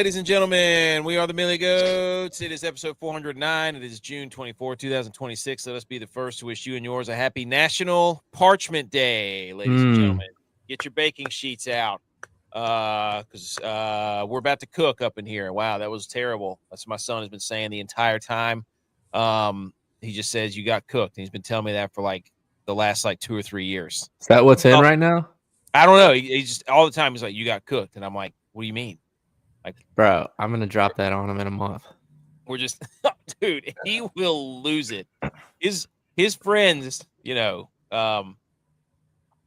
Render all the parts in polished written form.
ladies and gentlemen. We are the Millie Goats. It is episode 409. It is June 24, 2026. Let us be the first to wish you and yours a happy National Parchment Day, ladies and gentlemen. Get your baking sheets out because we're about to cook up in here. Wow, that was terrible. That's what my son has been saying the entire time. He just says you got cooked. And he's been telling me that for like the last 2 or 3 years. Is that what's in right now? I don't know. He just all the time he's like, you got cooked. And I'm like, what do you mean? Like, bro, I'm going to drop that on him in a month. We're just, dude, he will lose it. His friends, you know, him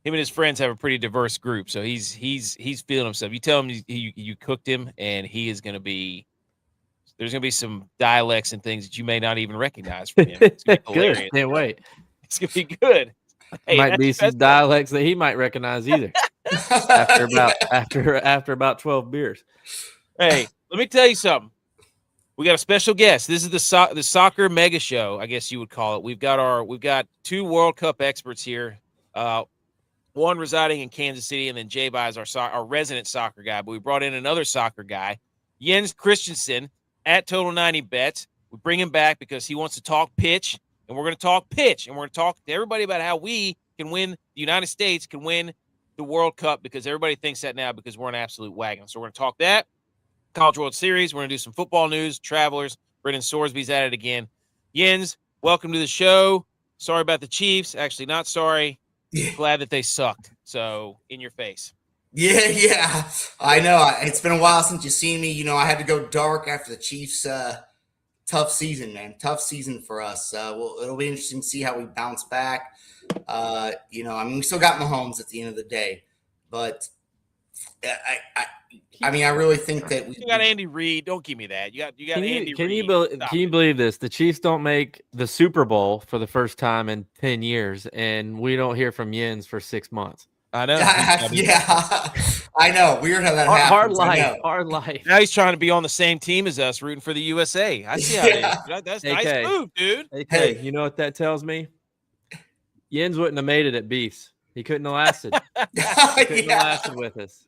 and his friends have a pretty diverse group. So he's feeling himself. You tell him you cooked him and he is going to be, there's going to be some dialects and things that you may not even recognize from him. It's going to be hilarious. Good. Can't wait. It's going to be good. Hey, might be some dialects that he might recognize either after about 12 beers. Hey, let me tell you something. We got a special guest. This is the soccer mega show, I guess you would call it. We've got 2 World Cup experts here. One residing in Kansas City, and then G.U.Y.S, our resident soccer guy. But we brought in another soccer guy, Jens Christensen at Total 90 Bets. We bring him back because he wants to talk pitch, and we're going to talk pitch, and we're going to talk to everybody about how we can win. The United States can win the World Cup because everybody thinks that now because we're an absolute wagon. So we're going to talk that. College World Series. We're going to do some football news, travelers. Brendan Sorsby's at it again. Jens, welcome to the show. Sorry about the Chiefs. Actually, not sorry. Yeah. Glad that they sucked. So, in your face. Yeah. I know. It's been a while since you've seen me. You know, I had to go dark after the Chiefs. Tough season, man. Tough season for us. Well, it'll be interesting to see how we bounce back. You know, I mean, we still got Mahomes at the end of the day. But I mean, I really think that you got Andy Reid. Don't give me that. You got Andy Reid. Can you believe this? The Chiefs don't make the Super Bowl for the first time in 10 years, and we don't hear from Jens for 6 months. I know. Yeah, I know. Weird how that happens. Hard life. Now he's trying to be on the same team as us, rooting for the USA. I see how it is. That's a nice move, dude. Hey, you know what that tells me? Jens wouldn't have made it at Beefs. He couldn't have lasted. He couldn't have lasted with us.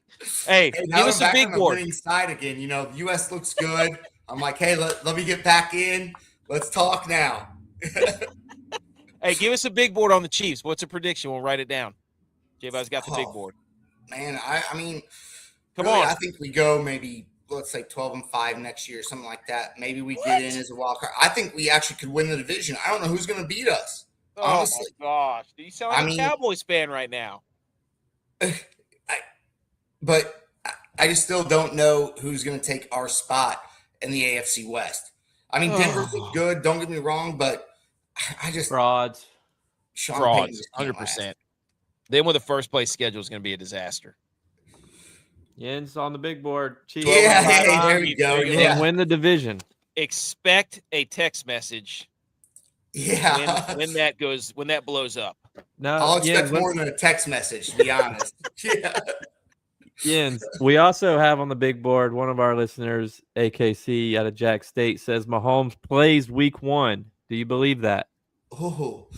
Hey, give us a big board. Winning side again. You know, the U.S. looks good. I'm like, hey, let me get back in. Let's talk now. Hey, give us a big board on the Chiefs. What's a prediction? We'll write it down. J-Buzz got the big board. Man, I mean, come really, on. I think we go maybe, let's say 12-5 next year, something like that. Maybe we get in as a wild card. I think we actually could win the division. I don't know who's going to beat us. Honestly. Oh, my gosh. You sound like a Cowboys fan right now. But I just still don't know who's going to take our spot in the AFC West. I mean, Denver's good. Don't get me wrong, but I just frauds, 100%. Then with the first place schedule is going to be a disaster. Jens on the big board. Chiefs. Yeah, there we go. Yeah. Win the division. Expect a text message. Yeah, when that blows up. No, I'll expect more than a text message, to be honest. Yeah. Jens, we also have on the big board one of our listeners, AKC out of Jack State, says Mahomes plays week 1. Do you believe that? Oh,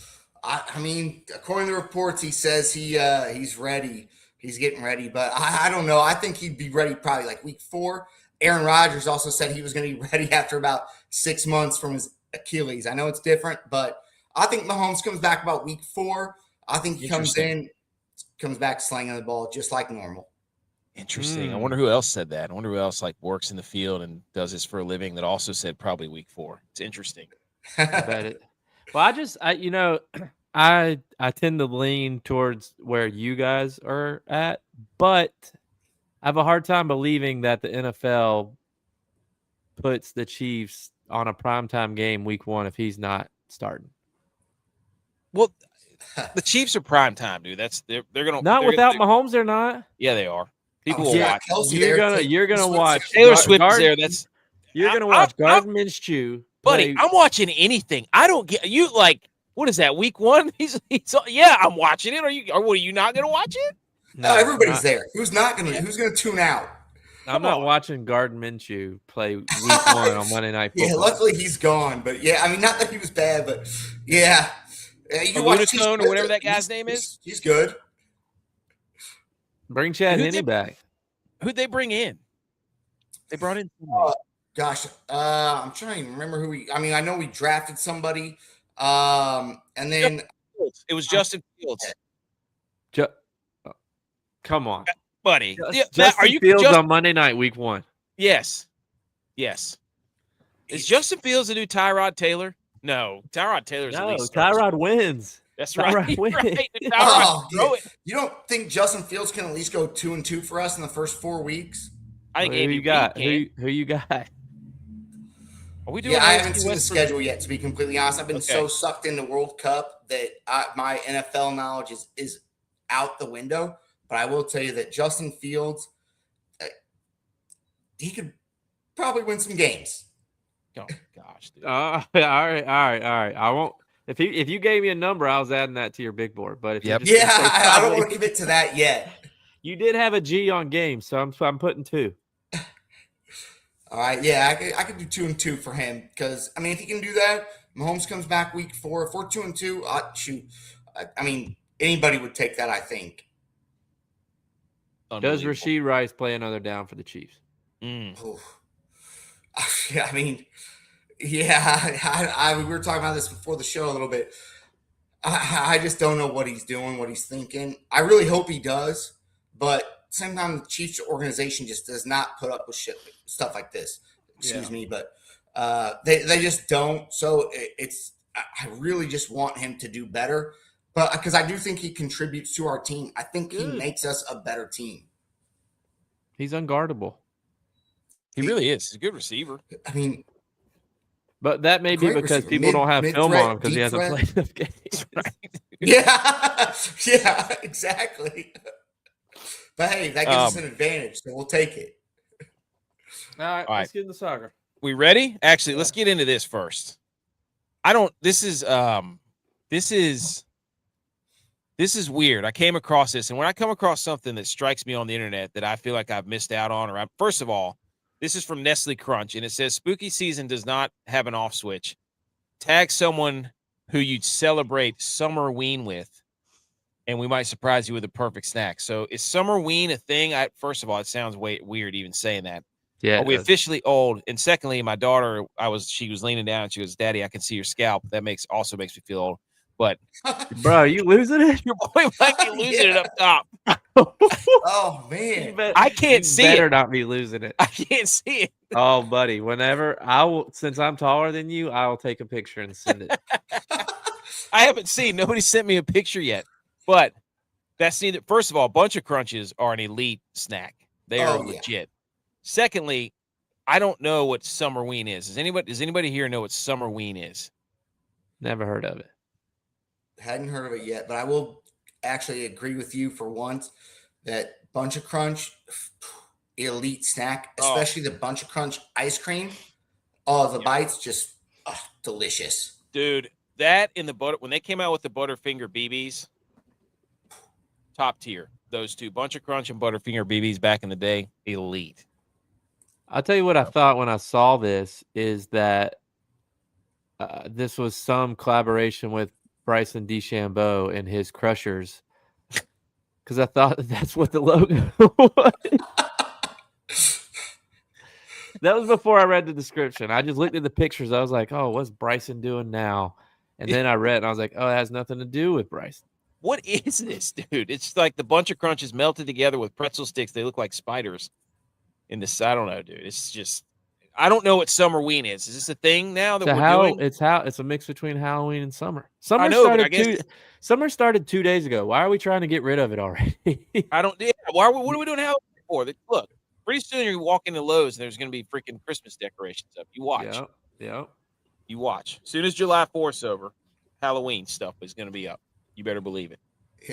I mean, according to reports, he says he's ready. He's getting ready, but I don't know. I think he'd be ready probably like week 4. Aaron Rodgers also said he was going to be ready after about 6 months from his Achilles. I know it's different, but I think Mahomes comes back about week 4. I think he comes back slinging the ball just like normal. Interesting. I wonder who else said that. I wonder who else works in the field and does this for a living that also said probably week 4. It's interesting. I bet it. Well, I tend to lean towards where you guys are at, but I have a hard time believing that the NFL puts the Chiefs on a primetime game week 1 if he's not starting. Well, the Chiefs are primetime, dude. They're gonna not without Mahomes. They're not. Yeah, they are. People will watch. You're gonna watch Taylor Swift is there. You're gonna watch Gardner Minshew. Buddy, I'm watching anything. I don't get you what is that, week 1? He's yeah, I'm watching it. Or what, are you not gonna watch it? No, everybody's there. Who's gonna tune out? I'm not watching Gardner Minshew play week 1 on Monday Night Football. Yeah, luckily he's gone. But yeah, I mean, not that he was bad, but yeah. You can watch or whatever that guy's name is. He's good. Bring Chad Henne back. Who'd they bring in? They brought in somebody. Gosh, I'm trying to remember who I know we drafted somebody. And then It was Justin Fields. Come on. Buddy. Justin Are you Fields just on Monday night, week 1. Yes. Is Justin Fields the new Tyrod Taylor? No, Tyrod Taylor's the least. Tyrod wins. That's Tyrod right. wins. Right. Tyrod, throw it. You don't think Justin Fields can at least go 2-2 for us in the first 4 weeks? I think who you got? Who you got? Are we doing? Yeah, I haven't seen the schedule yet. To be completely honest, I've been so sucked into World Cup that my NFL knowledge is out the window. But I will tell you that Justin Fields, he could probably win some games. Oh gosh, dude. All right. I won't. If you gave me a number, I was adding that to your big board. But if you just I don't want to commit to that yet. You did have a G on game, so I'm putting 2. All right, yeah, I could do 2-2 for him because if he can do that, Mahomes comes back week 4. If we're 2-2, shoot, anybody would take that. I think. Does Rashee Rice play another down for the Chiefs? Yeah, we were talking about this before the show a little bit. I just don't know what he's doing, what he's thinking. I really hope he does, but sometimes the Chiefs organization just does not put up with stuff like this. Excuse me, but they just don't. So I really just want him to do better, but because I do think he contributes to our team. I think he makes us a better team. He's unguardable. He really is. He's a good receiver. But that may be because people don't have film on him because he hasn't played enough games. Right. Yeah, exactly. But hey, that gives us an advantage, so we'll take it. All right, let's get into soccer. We ready? Actually, let's get into this first. This is weird. I came across this, and when I come across something that strikes me on the internet that I feel like I've missed out on, first of all, this is from Nestle Crunch, and it says spooky season does not have an off switch. Tag someone who you'd celebrate summerween with, and we might surprise you with a perfect snack. So is summerween a thing? First of all, it sounds weird even saying that. Yeah. Are we officially old? And secondly, my daughter, she was leaning down and she goes, "Daddy, I can see your scalp." That also makes me feel old. But bro, are you losing it? Your boy might be losing it up top. Oh man, I can't see it. Better not be losing it. I can't see it. Oh, buddy, whenever since I'm taller than you, I'll take a picture and send it. I haven't seen. Nobody sent me a picture yet. But that's neither. First of all, Bunch of Crunches are an elite snack. They are legit. Yeah. Secondly, I don't know what summerween is. Does anybody here know what summerween is? Never heard of it. Hadn't heard of it yet, but I will actually agree with you for once that Bunch of Crunch, elite snack, especially the Bunch of Crunch ice cream. Oh, the bites just delicious. Dude, that in the butter, when they came out with the Butterfinger BBs, top tier. Those two, Bunch of Crunch and Butterfinger BBs back in the day, elite. I'll tell you what I thought when I saw this is that this was some collaboration with Bryson DeChambeau and his Crushers, because I thought that's what the logo was. That was before I read the description. I just looked at the pictures. I was like, "Oh, what's Bryson doing now?" And then I read, and I was like, "Oh, it has nothing to do with Bryson." What is this, dude? It's like the Bunch of Crunches melted together with pretzel sticks. They look like spiders in this. I don't know, dude. It's just, I don't know what summerween is. Is this a thing now that we're doing? It's a mix between Halloween and summer. Summer started 2 days ago. Why are we trying to get rid of it already? I don't. Yeah, what are we doing Halloween for? Look, pretty soon you're walking to Lowe's and there's going to be freaking Christmas decorations up. You watch. Yeah. You watch. As soon as July 4th's over, Halloween stuff is going to be up. You better believe it.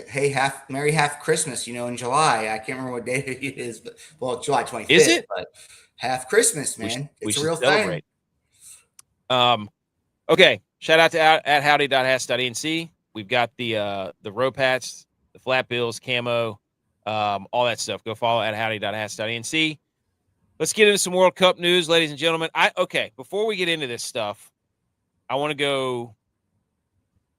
Hey, Merry half Christmas, in July. I can't remember what day it is, but July 25th. Is it? But half Christmas, man. It's a real celebrate. Thing. Okay. Shout out to at howdy.has.nc. We've got the rope hats, the flat bills, camo, all that stuff. Go follow at howdy.has.nc. Let's get into some World Cup news, ladies and gentlemen. Before we get into this stuff, I want to go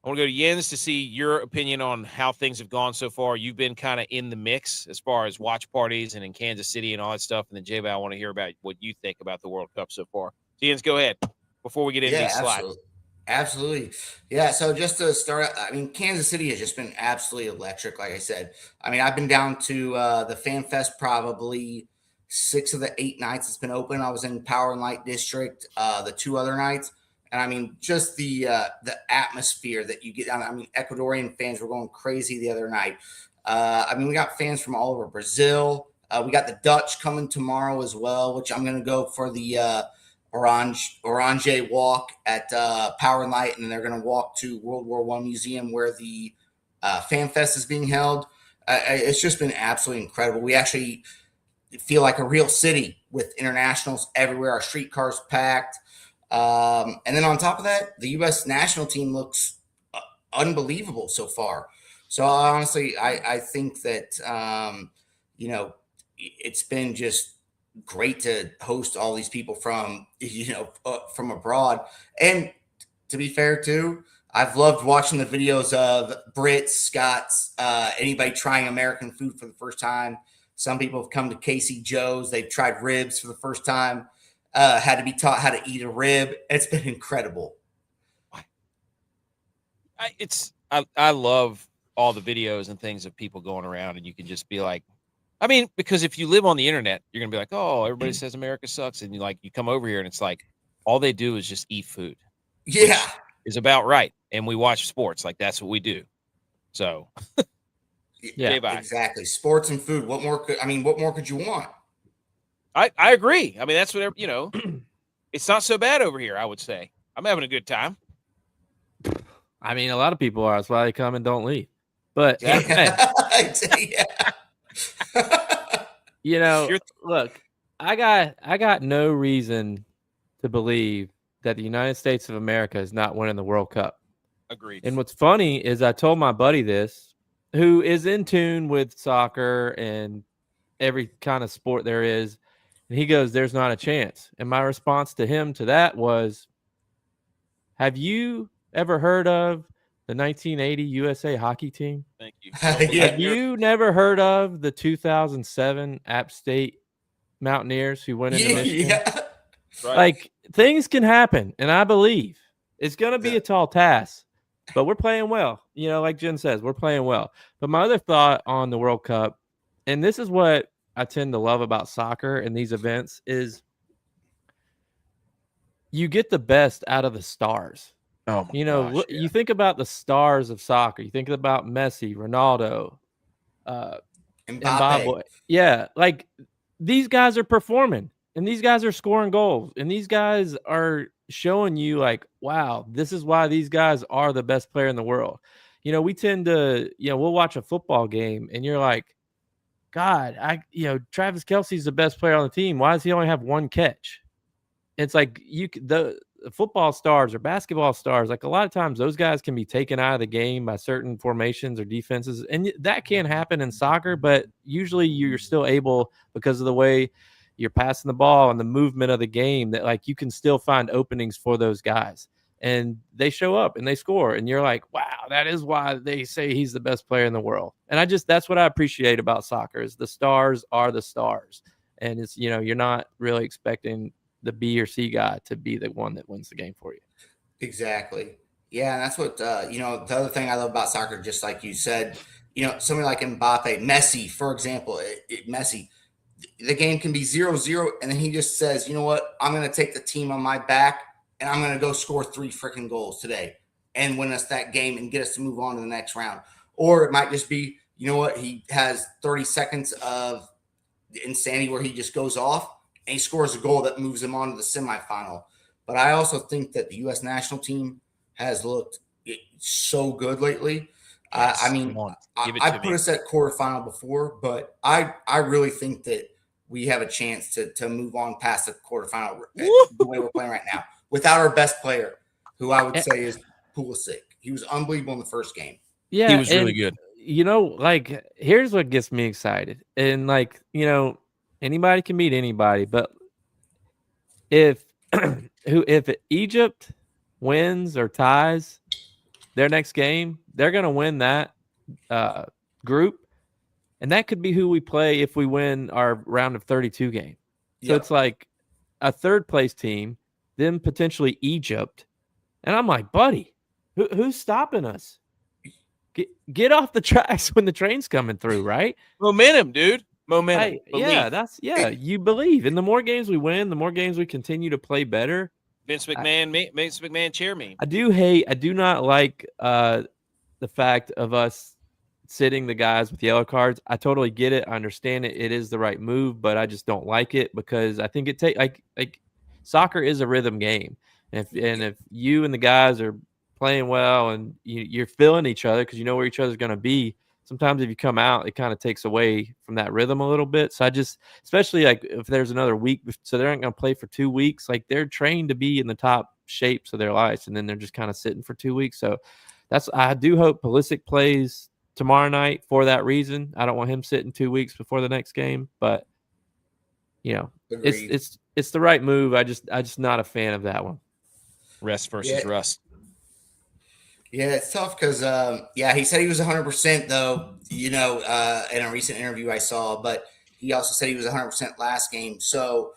I want to go to Jens to see your opinion on how things have gone so far. You've been kind of in the mix as far as watch parties and in Kansas City and all that stuff. And then, J-Bay, I want to hear about what you think about the World Cup so far. Jens, go ahead before we get into these slides. Absolutely. Yeah. So just to start, I mean, Kansas City has just been absolutely electric. Like I said, I mean, I've been down to the Fan Fest probably 6 of the 8 nights it's been open. I was in Power and Light District the 2 other nights. And I mean, just the atmosphere that you get. I mean, Ecuadorian fans were going crazy the other night. I mean, we got fans from all over Brazil. We got the Dutch coming tomorrow as well, which I'm going to go for the Orange walk at Power and Light, and then they're going to walk to World War I Museum where the Fan Fest is being held. It's just been absolutely incredible. We actually feel like a real city with internationals everywhere. Our streetcars packed. And then on top of that, the U.S. national team looks unbelievable so far. So honestly, I think that, it's been just great to host all these people from, from abroad. And to be fair too, I've loved watching the videos of Brits, Scots, anybody trying American food for the first time. Some people have come to Casey Joe's. They've tried ribs for the first time. Had to be taught how to eat a rib. It's been incredible. I love all the videos and things of people going around, and you can just be like, I mean, because if you live on the internet, you're gonna be like, oh, everybody says America sucks, and you come over here and it's like all they do is just eat food. Yeah, is about right, and we watch sports like that's what we do. So, yeah, exactly. Sports and food. What more could you want? I agree. I mean, that's what it's not so bad over here. I would say I'm having a good time. I mean, a lot of people are. That's why they come and don't leave. But look, I got no reason to believe that the United States of America is not winning the World Cup. Agreed. And what's funny is I told my buddy this, who is in tune with soccer and every kind of sport there is. And he goes, there's not a chance. And my response to him to that was, have you ever heard of the 1980 USA hockey team? Thank you. Have you never heard of the 2007 App State Mountaineers who went into Michigan? Yeah. Right. Like, things can happen, and I believe it's going to be a tall task, but we're playing well. Like Jen says, we're playing well. But my other thought on the World Cup, and this is what I tend to love about soccer and these events, is you get the best out of the stars. Oh my gosh, yeah. You think about the stars of soccer. You think about Messi, Ronaldo, Mbappe. Yeah, like these guys are performing, and these guys are scoring goals, and these guys are showing you like, wow, this is why these guys are the best player in the world. We tend to, we'll watch a football game, and you're like, God, Travis Kelce's the best player on the team. Why does he only have one catch? It's like the football stars or basketball stars, like a lot of times those guys can be taken out of the game by certain formations or defenses. And that can happen in soccer, but usually you're still able, because of the way you're passing the ball and the movement of the game, that like you can still find openings for those guys. And they show up and they score. And you're like, wow, that is why they say he's the best player in the world. And that's what I appreciate about soccer, is the stars are the stars. And it's, you're not really expecting the B or C guy to be the one that wins the game for you. Exactly. Yeah. And that's what, the other thing I love about soccer, just like you said, somebody like Mbappe, Messi, for example, Messi, the game can be 0-0. And then he just says, you know what, I'm going to take the team on my back, and I'm going to go score 3 freaking goals today and win us that game and get us to move on to the next round. Or it might just be, you know what, he has 30 seconds of insanity where he just goes off and he scores a goal that moves him on to the semifinal. But I also think that the U.S. national team has looked so good lately. Yes, I put us at quarterfinal before, but I really think that we have a chance to move on past the quarterfinal the way we're playing right now, without our best player, who I would say is Pulisic. He was unbelievable in the first game. Yeah, he was really good. Here's what gets me excited. And anybody can beat anybody, but if Egypt wins or ties, their next game, they're going to win that group, and that could be who we play if we win our round of 32 game. So it's like a third place team, then potentially Egypt, and I'm like, buddy, who's stopping us? Get off the tracks when the train's coming through, right? Momentum, dude. Momentum. You believe. And the more games we win, the more games we continue to play better. Vince McMahon chair me. I do not like the fact of us sitting the guys with yellow cards. I totally get it. I understand it. It is the right move, but I just don't like it because I think it like soccer is a rhythm game. And if you and the guys are playing well and you're feeling each other because you know where each other's going to be, sometimes if you come out, it kind of takes away from that rhythm a little bit. So I just, especially like if there's another week, so they're not going to play for 2 weeks, like they're trained to be in the top shapes of their lives, and then they're just kind of sitting for 2 weeks. So I do hope Pulisic plays tomorrow night for that reason. I don't want him sitting 2 weeks before the next game, but it's the right move. I just not a fan of that one. Rest versus rust. Yeah, it's tough because, he said he was 100% though, in a recent interview I saw, but he also said he was 100% last game. So,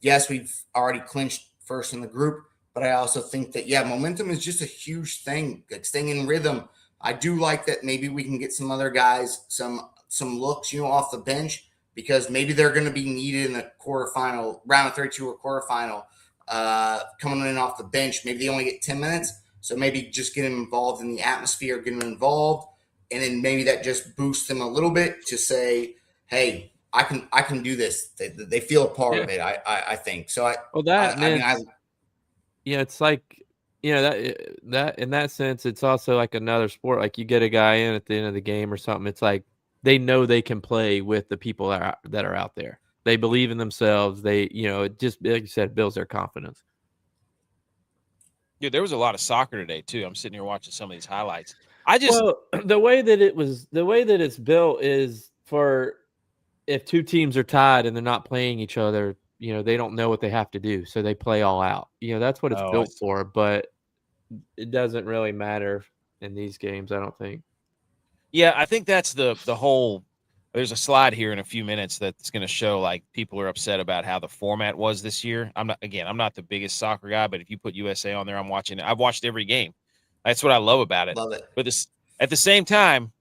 yes, we've already clinched first in the group, but I also think that, momentum is just a huge thing, like staying in rhythm. I do like that maybe we can get some other guys, some looks, off the bench, because maybe they're going to be needed in the quarterfinal, round of 32 or quarterfinal, coming in off the bench. Maybe they only get 10 minutes. So maybe just get them involved in the atmosphere, get them involved, and then maybe that just boosts them a little bit to say, "Hey, I can do this." They feel a part of it. I think so. It's like that in that sense, it's also like another sport. Like you get a guy in at the end of the game or something. It's like they know they can play with the people that are out there. They believe in themselves. They it just, like you said, builds their confidence. Dude, there was a lot of soccer today too. I'm sitting here watching some of these highlights. The way that it's built is for if two teams are tied and they're not playing each other, they don't know what they have to do, so they play all out. That's what it's built for, but it doesn't really matter in these games, I don't think. Yeah, I think that's the whole. There's a slide here in a few minutes that's going to show like people are upset about how the format was this year. I'm not the biggest soccer guy, but if you put USA on there, I'm watching it. I've watched every game. That's what I love about it. Love it. But at the same time,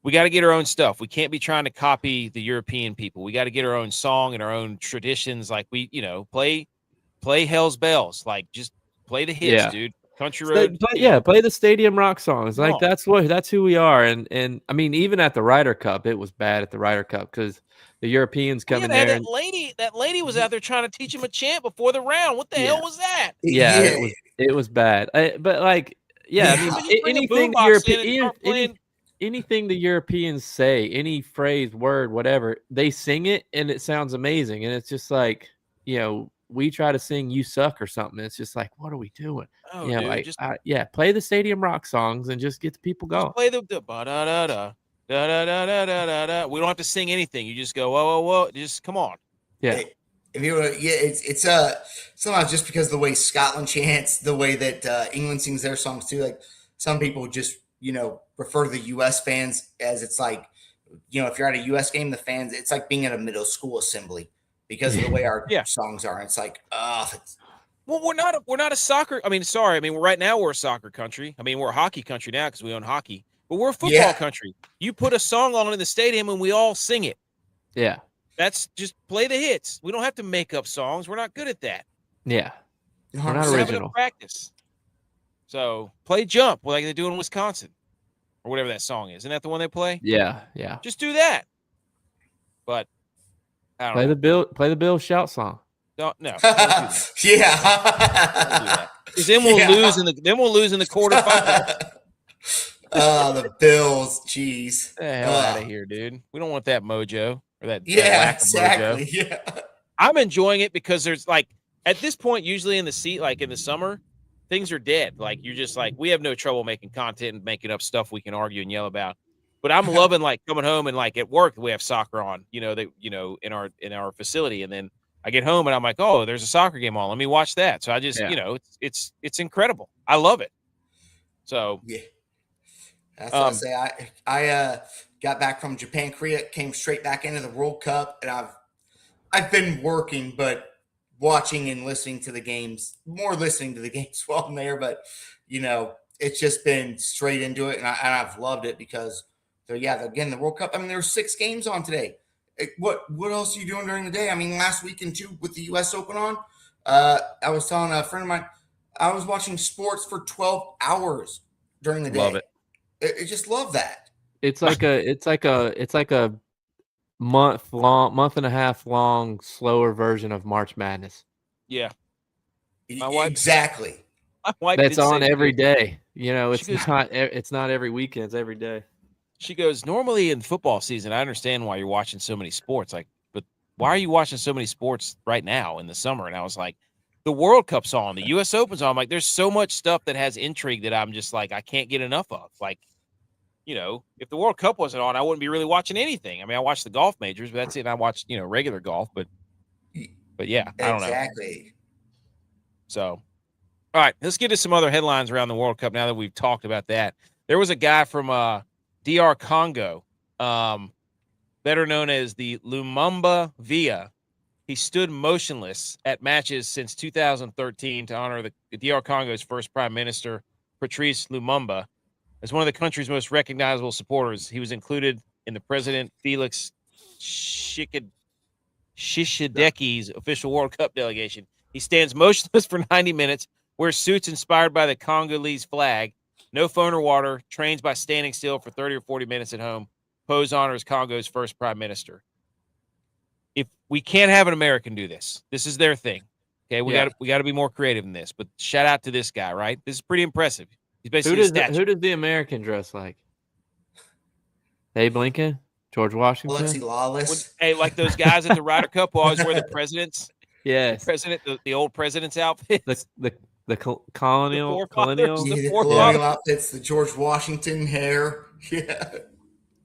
we got to get our own stuff. We can't be trying to copy the European people. We got to get our own song and our own traditions. Like we, play Hell's Bells. Like just play the hits, dude. Country Road. Play the stadium rock songs. Like that's who we are. And I mean, even at the Ryder Cup, it was bad at the Ryder Cup because the Europeans come in there. That lady was out there trying to teach him a chant before the round. What the hell was that? It was bad. Anything the Europeans say, any phrase, word, whatever, they sing it and it sounds amazing. And it's just like, we try to sing "You Suck" or something. It's just like, what are we doing? Oh, dude, play the stadium rock songs and just get the people going. Play the da-da-da-da, da-da-da-da-da-da. We don't have to sing anything. You just go, whoa. Just come on. Yeah. It's sometimes just because the way Scotland chants, the way that England sings their songs too. Like some people just refer to the U.S. fans as it's like, if you're at a U.S. game, the fans, it's like being at a middle school assembly because of the way our songs are. It's like, well, we're not a soccer. Right now we're a soccer country. We're a hockey country now because we own hockey, but we're a football country. You put a song on in the stadium and we all sing it. Yeah. That's just play the hits. We don't have to make up songs. We're not good at that. Yeah. We're not original. Practice. So play Jump like they do in Wisconsin or whatever that song is. Isn't that the one they play? Yeah. Just do that. But I don't know. Play the Bill shout song. Don't do that. Because then we'll lose in the quarterfinal. The Bills, jeez. The hell out of here, dude. We don't want that mojo or that lack of exactly. mojo. Yeah. I'm enjoying it because there's like at this point, usually in the seat, like in the summer, things are dead. Like you're just like, we have no trouble making content and making up stuff we can argue and yell about. But I'm loving like coming home and like at work we have soccer on, in our facility, and then I get home and I'm like, oh, there's a soccer game on. Let me watch that. So I just, it's incredible. I love it. So Yeah, that's what I say. I got back from Japan, Korea, came straight back into the World Cup, and I've been working, but watching and listening to the games, more listening to the games while I'm there. But it's just been straight into it, and I've loved it because again, the World Cup. I mean, there were 6 games on today. What else are you doing during the day? I mean, last weekend too, with the U.S. Open on, I was telling a friend of mine, I was watching sports for 12 hours during the day. Love it. I just love that. It's like a month and a half long, slower version of March Madness. Yeah. My wife, Exactly. my wife That's did say on to every me, day. It's goes- not every weekend, it's every day. She goes, normally in football season, I understand why you're watching so many sports. Like, but why are you watching so many sports right now in the summer? And I was like, the World Cup's on, the U.S. Open's on. I'm like, there's so much stuff that has intrigue that I'm just like, I can't get enough of. Like, if the World Cup wasn't on, I wouldn't be really watching anything. I mean, I watch the golf majors, but that's it. I watch, regular golf, but yeah, I don't know. Exactly. So, all right, let's get to some other headlines around the World Cup now that we've talked about that. There was a guy from DR Congo, better known as the Lumumba Via. He stood motionless at matches since 2013 to honor the DR Congo's first prime minister, Patrice Lumumba. As one of the country's most recognizable supporters, he was included in the President Felix Tshisekedi's official World Cup delegation. He stands motionless for 90 minutes, wears suits inspired by the Congolese flag, no phone or water, trains by standing still for 30 or 40 minutes at home, pose honors Congo's first prime minister. If we can't have an American do this, this is their thing. Okay, we got to be more creative in this. But shout out to this guy, right? This is pretty impressive. He's basically Who does the American dress like? Abe Lincoln? George Washington? Alexi Lawless. Hey, like those guys at the Ryder Cup who always wear the president's, Yes. the old president's outfits. The colonial The forefathers. Yeah, the forefathers. colonial outfits, the George Washington hair. Yeah.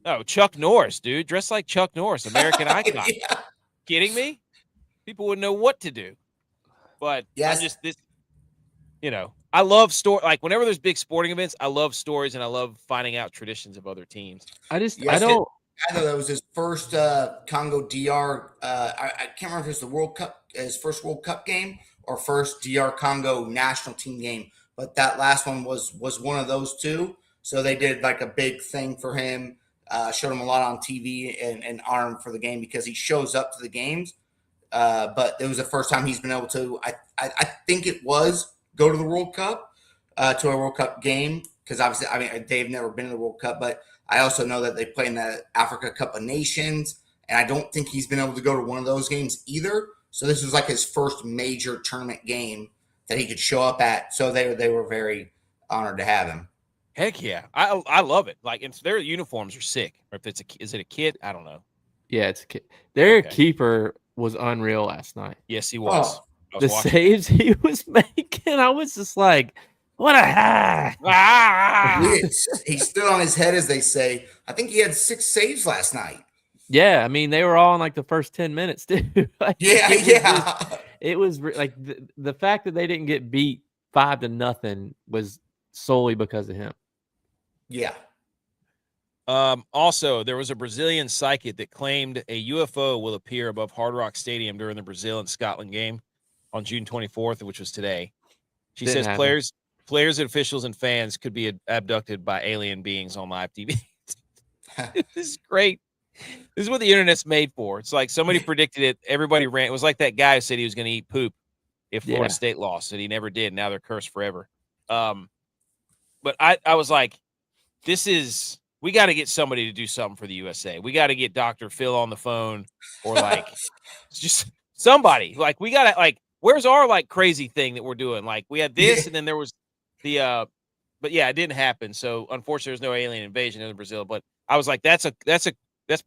Oh, Chuck Norris, dude. Dressed like Chuck Norris, American icon. Yeah. Kidding me? People wouldn't know what to do. But Yes. I'm just this, I love like whenever there's big sporting events, I love stories and I love finding out traditions of other teams. I know that was his first Congo DR. I can't remember if it was the World Cup, his first World Cup game or first DR Congo national team game, but that last one was one of those two. So they did like a big thing for him, showed him a lot on TV and honored him for the game because he shows up to the games. But it was the first time he's been able to. I think it was go to the World Cup, to a World Cup game because obviously, I mean, they've never been in the World Cup, but I also know that they play in the Africa Cup of Nations, and I don't think he's been able to go to one of those games either. So this was like his first major tournament game that he could show up at. So they were very honored to have him. Heck yeah, I love it. Like, their uniforms are sick. Or if is it a kid? I don't know. Yeah, it's a kid. Their keeper was unreal last night. Yes, he was. The saves he was making, I was just like, what a He stood on his head, as they say. I think he had 6 saves last night. Yeah, I mean, they were all in like the first 10 minutes, too. It was like the fact that they didn't get beat 5-0 was solely because of him. Yeah. Also, there was a Brazilian psychic that claimed a UFO will appear above Hard Rock Stadium during the Brazil and Scotland game on June 24th, which was today. She says players, and officials and fans could be abducted by alien beings on live TV. This is great. This is what the internet's made for. It's like somebody predicted it. Everybody ran. It was like that guy who said he was going to eat poop if Florida State lost, and he never did. Now they're cursed forever. But I was like, we got to get somebody to do something for the USA. We got to get Dr. Phil on the phone or like just somebody. Like, we got to, like, where's our like crazy thing that we're doing? Like, we had this and then there was the but yeah, it didn't happen. So unfortunately there's no alien invasion in Brazil. But I was like, that's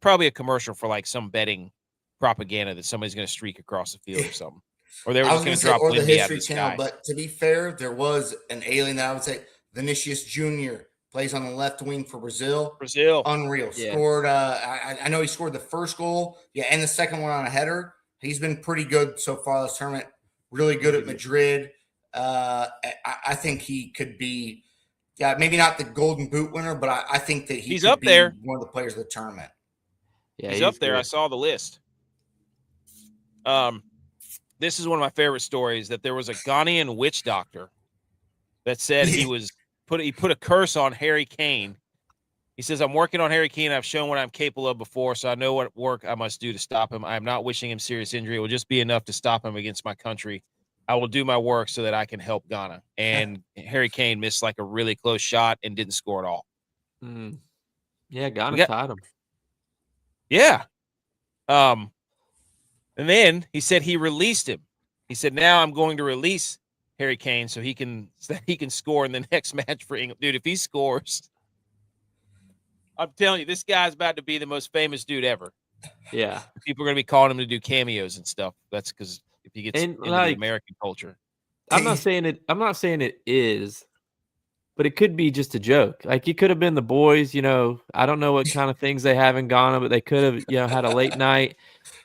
probably a commercial for like some betting propaganda that somebody's going to streak across the field or something. Or they were just going to drop the History Channel. But to be fair, there was an alien that I would say Vinicius Jr. plays on the left wing for Brazil. Unreal. Yeah. Scored. I know he scored the first goal. Yeah, and the second one on a header. He's been pretty good so far this tournament. Really good at Madrid. I think he could be. Yeah, maybe not the Golden Boot winner, but I think that He's could up be there. one of the players of the tournament. Yeah, he's up there. I good. saw the list. This is one of my favorite stories, that there was a Ghanaian witch doctor that said he put a curse on Harry Kane. He says, I'm working on Harry Kane. I've shown what I'm capable of before, so I know what work I must do to stop him. I am not wishing him serious injury. It will just be enough to stop him against my country. I will do my work so that I can help Ghana. And Harry Kane missed like a really close shot and didn't score at all. Yeah, Ghana tied him. Yeah. And then he said he released him. He said, now I'm going to release Harry Kane so he can score in the next match for England. Dude, if he scores, I'm telling you, this guy's about to be the most famous dude ever. Yeah. People are going to be calling him to do cameos and stuff. That's because if he gets into the American culture. I'm not saying it is, but it could be just a joke. Like, it could have been the boys, I don't know what kind of things they have in Ghana, but they could have, had a late night.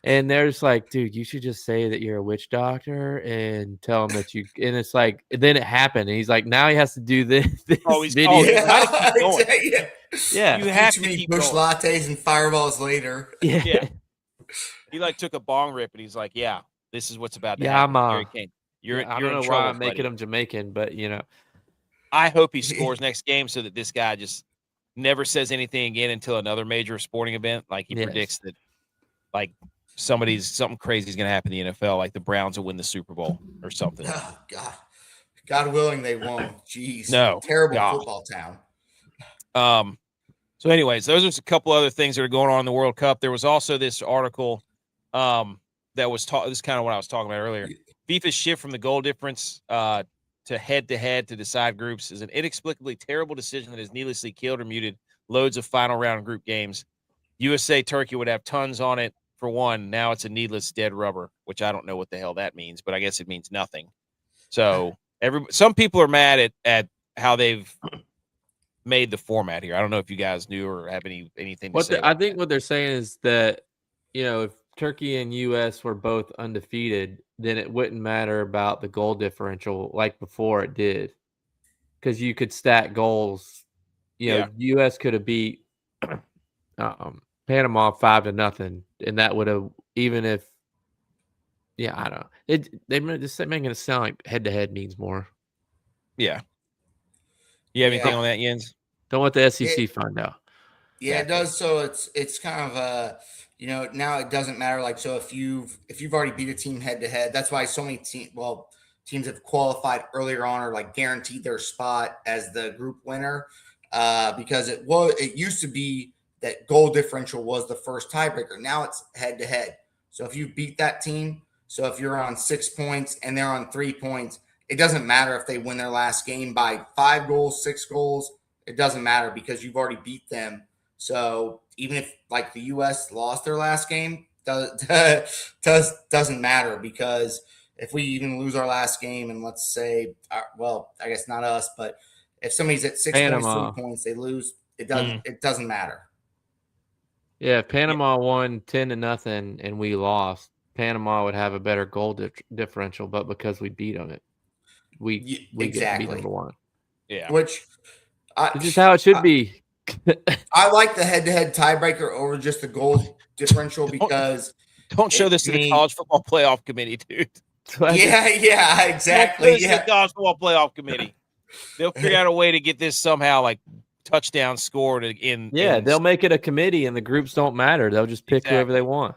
And they're just like, dude, you should just say that you're a witch doctor and tell them that you. And it's like, then it happened. And he's like, now he has to do this video. Yeah. You have to keep bush going. lattes and fireballs later. Yeah. He took a bong rip and he's like, yeah, this is what's about to happen. Harry Kane. I don't know why I'm making him Jamaican, but I hope he scores next game so that this guy just never says anything again until another major sporting event. Like, he predicts that, like, something crazy is going to happen in the NFL, like the Browns will win the Super Bowl or something. Oh, God willing, they won't. Jeez, no, terrible football town. So, anyways, those are just a couple other things that are going on in the World Cup. There was also this article that was this is kind of what I was talking about earlier. FIFA's shift from the goal difference to head-to-head to decide groups is an inexplicably terrible decision that has needlessly killed or muted loads of final round group games. USA Turkey would have tons on it. For one, now it's a needless dead rubber, which I don't know what the hell that means, but I guess it means nothing. So some people are mad at how they've made the format here. I don't know if you guys knew or have anything to say. I think what they're saying is that, if Turkey and U.S. were both undefeated, then it wouldn't matter about the goal differential like before it did, because you could stack goals. U.S. could have beat Panama 5-0, and that would have, even if, I don't know. They're just making it sound like head-to-head means more. Yeah. You have anything on that, Jens? Don't let the SEC find out. Yeah, it does. So it's kind of now it doesn't matter. Like, so if you've already beat a team head-to-head, that's why so many teams have qualified earlier on or like guaranteed their spot as the group winner, because it used to be that goal differential was the first tiebreaker. Now it's head-to-head. So if you beat that team, so if you're on 6 points and they're on 3 points, it doesn't matter if they win their last game by 5 goals, 6 goals. It doesn't matter because you've already beat them. So even if like the U.S. lost their last game, doesn't matter, because if we even lose our last game and let's say, well, I guess not us, but if somebody's at 6 points, 3 points, they lose. It doesn't matter. Yeah, if Panama won 10-0 and we lost, Panama would have a better goal differential, but because we beat them, we get to be number one. Yeah, which this is how it should be. I like the head-to-head tiebreaker over just the goal differential because don't show this to the college football playoff committee, dude. Yeah, exactly. The college football playoff committee. They'll figure out a way to get this somehow like touchdown scored in. Yeah, they'll make it a committee and the groups don't matter. They'll just pick whoever they want.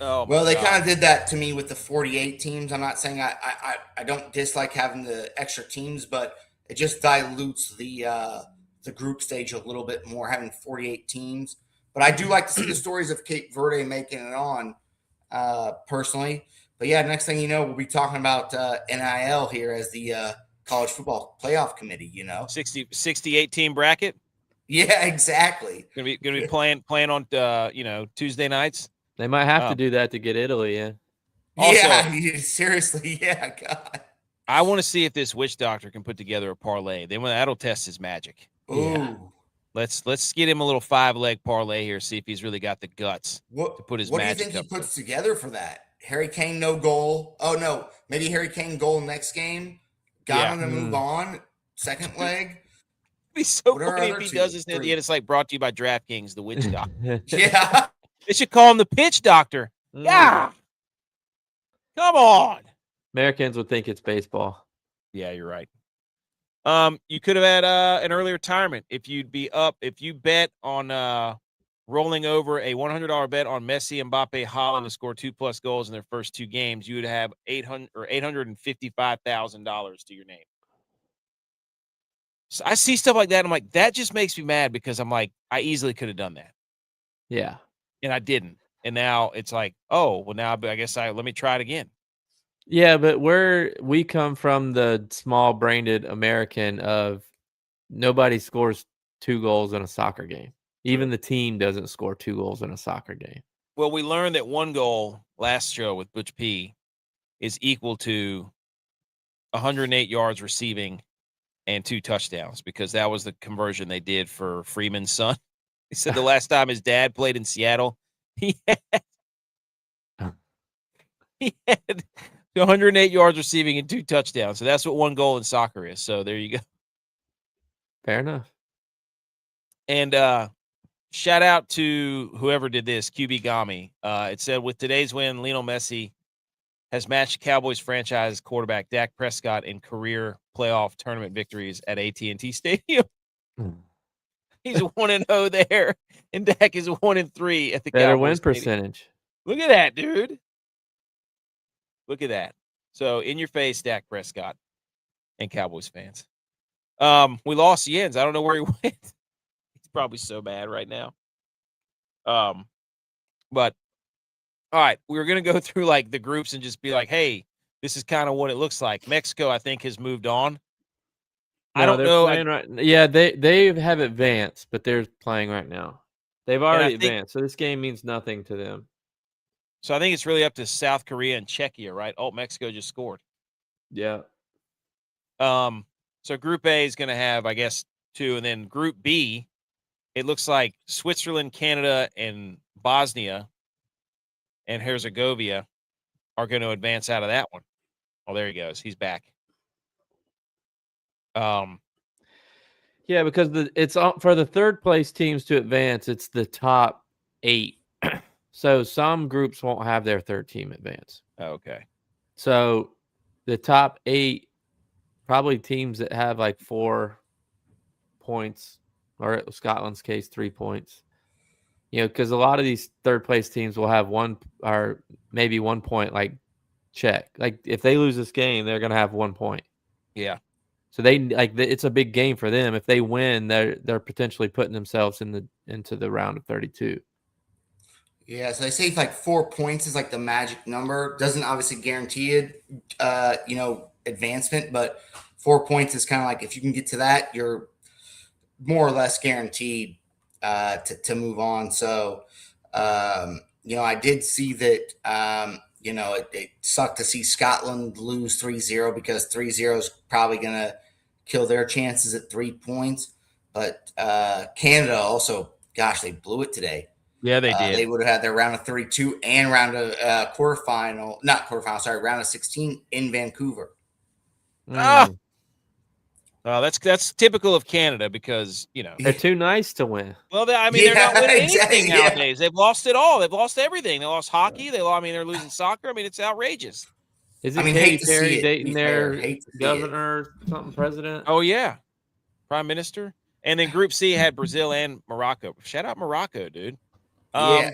Oh, well, they kind of did that to me with the 48 teams. I'm not saying I don't dislike having the extra teams, but it just dilutes the group stage a little bit more, having 48 teams. But I do like to see the stories of Cape Verde making it on, personally. But yeah, next thing you know, we'll be talking about NIL here as the college football playoff committee. 68 team bracket. Yeah, exactly. Gonna be playing on Tuesday nights. They might have to do that to get Italy in. Also, seriously, yeah, God. I want to see if this witch doctor can put together a parlay. That'll test his magic. Ooh. Yeah. Let's get him a little 5-leg parlay here, see if he's really got the guts to put his magic up. What do you think he puts together for that? Harry Kane, no goal. Oh, no. Maybe Harry Kane goal next game. Got him to move on. Second leg. be so What are funny if other he two? does this, and at the Three. end it's like brought to you by DraftKings, the witch doctor. Yeah. They should call him the pitch doctor. Yeah, come on. Americans would think it's baseball. Yeah, you're right. You could have had an early retirement if you bet on rolling over a $100 bet on Messi, Mbappe, Haaland to score 2+ goals in their first 2 games. You would have $855,000 to your name. So I see stuff like that. And I'm like, that just makes me mad because I'm like, I easily could have done that. Yeah. And I didn't. And now it's like, oh, well, now I guess let me try it again. Yeah, but we come from the small-brained American of nobody scores 2 goals in a soccer game. Even the team doesn't score 2 goals in a soccer game. Well, we learned that 1 goal last show with Butch P is equal to 108 yards receiving and 2 touchdowns because that was the conversion they did for Freeman's son. He said the last time his dad played in Seattle, he had 108 yards receiving and 2 touchdowns. So that's what 1 goal in soccer is. So there you go. Fair enough. And shout out to whoever did this, QB Gami. It said, with today's win, Lionel Messi has matched Cowboys franchise quarterback Dak Prescott in career playoff tournament victories at AT&T Stadium. He's 1-0 there, and Dak is 1-3 at the Better Cowboys win Stadium. percentage. Look at that, dude. Look at that. So in your face, Dak Prescott and Cowboys fans. We lost Jens. I don't know where he went. He's probably so bad right now. But all right, we're gonna go through like the groups and just be like, hey, this is kind of what it looks like. Mexico, I think, has moved on. I don't know. Yeah, they have advanced, but they're playing right now. They've already think- advanced, so this game means nothing to them. So I think it's really up to South Korea and Czechia, right? Oh, Mexico just scored. Yeah. So Group A is going to have, I guess, 2, and then Group B, it looks like Switzerland, Canada, and Bosnia and Herzegovina are going to advance out of that one. Oh, there he goes. He's back. Yeah, because it's for the third place teams to advance. It's the top 8. So some groups won't have their third team advance. Okay. So the top 8, probably teams that have like 4 points, or in Scotland's case, 3 points. You know, because a lot of these third place teams will have 1 or maybe 1 point, like Czech. Like if they lose this game, they're going to have 1 point. Yeah. So it's a big game for them. If they win, they're potentially putting themselves into the round of 32. Yeah, so they say like 4 points is like the magic number. Doesn't obviously guarantee it, advancement, but 4 points is kind of like if you can get to that, you're more or less guaranteed to move on. So, I did see that, it sucked to see Scotland lose 3-0 because 3-0 is probably going to kill their chances at 3 points. But Canada also, gosh, they blew it today. Yeah, they did. They would have had their round of 32 and round of round of 16 in Vancouver. That's typical of Canada because, They're too nice to win. Well, they're not winning anything yeah. nowadays. They've lost it all. They've lost everything. They lost hockey. They're losing soccer. I mean, it's outrageous. Is it Katy Perry it, dating their governor or something president? Oh, yeah. Prime Minister. And then Group C had Brazil and Morocco. Shout out Morocco, dude. Yeah.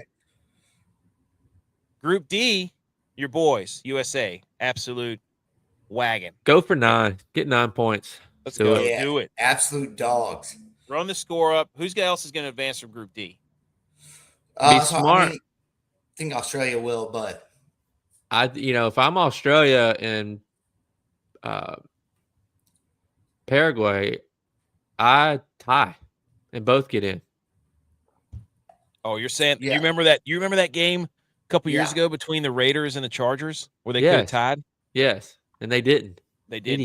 Group D, your boys, USA, absolute wagon. Go for 9. Get 9 points. Let's go. Do it. Absolute dogs. Run the score up. Who else is going to advance from Group D? Be smart. I think Australia will, but if I'm Australia and Paraguay, I tie and both get in. Oh, you're saying you remember that game a couple years ago between the Raiders and the Chargers where they could have tied? Yes, and they didn't. They did.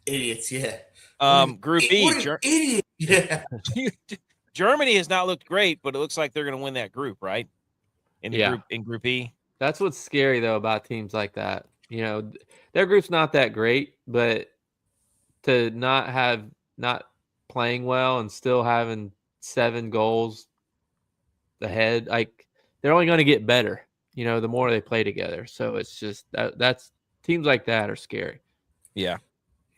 Idiots, yeah. Group B, idiot. Yeah. Germany has not looked great, but it looks like they're going to win that group, right? In Group E. That's what's scary though about teams like that. Their group's not that great, but to not playing well and still having 7 goals ahead. Like they're only going to get better, the more they play together. So it's just that's teams like that are scary. Yeah.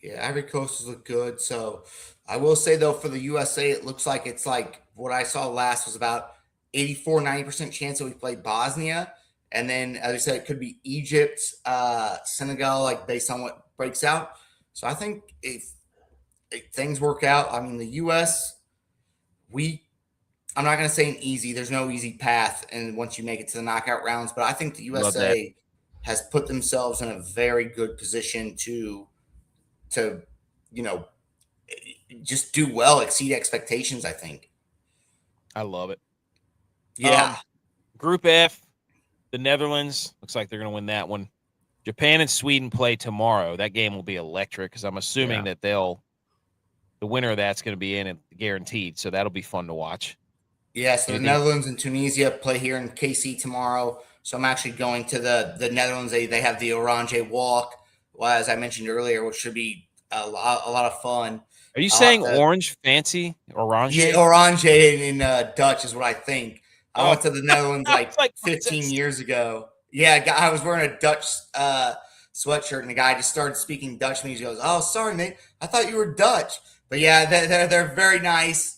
Yeah, Ivory Coast has looked good. So I will say, though, for the USA, it looks like it's like what I saw last was about 90% chance that we play Bosnia. And then, as I said, it could be Egypt, Senegal, like based on what breaks out. So I think if things work out, I mean, the U.S., I'm not going to say an easy. There's no easy path, and once you make it to the knockout rounds, but I think the USA has put themselves in a very good position to just do well, exceed expectations. I think. I love it. Yeah. Group F, the Netherlands looks like they're going to win that one. Japan and Sweden play tomorrow. That game will be electric because I'm assuming that the winner of that's going to be in it guaranteed. So that'll be fun to watch. Yeah, so the Netherlands and Tunisia play here in KC tomorrow. So I'm actually going to the Netherlands. They have the Orange Walk, well, as I mentioned earlier, which should be a lot of fun. Are you saying orange fancy? Orange? Yeah, Orange in Dutch is what I think. I went to the Netherlands like 15 years ago. Yeah, I was wearing a Dutch sweatshirt, and the guy just started speaking Dutch to me. He goes, "Oh, sorry, mate. I thought you were Dutch." But yeah, they're very nice,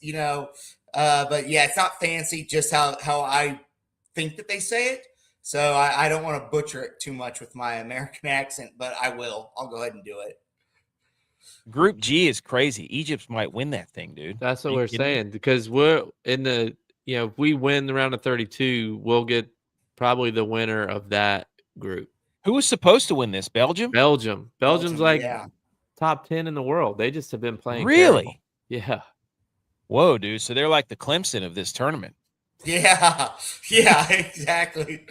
But yeah, it's not fancy, just how I think that they say it. So I don't want to butcher it too much with my American accent, but I will. I'll go ahead and do it. Group G is crazy. Egypt might win that thing, dude. That's what we're saying, because we're in the, if we win the round of 32, we'll get probably the winner of that group. Who was supposed to win this? Belgium? Belgium's like top 10 in the world. They just have been playing. Really? Terrible. Yeah. Whoa, dude. So they're like the Clemson of this tournament. Yeah, exactly.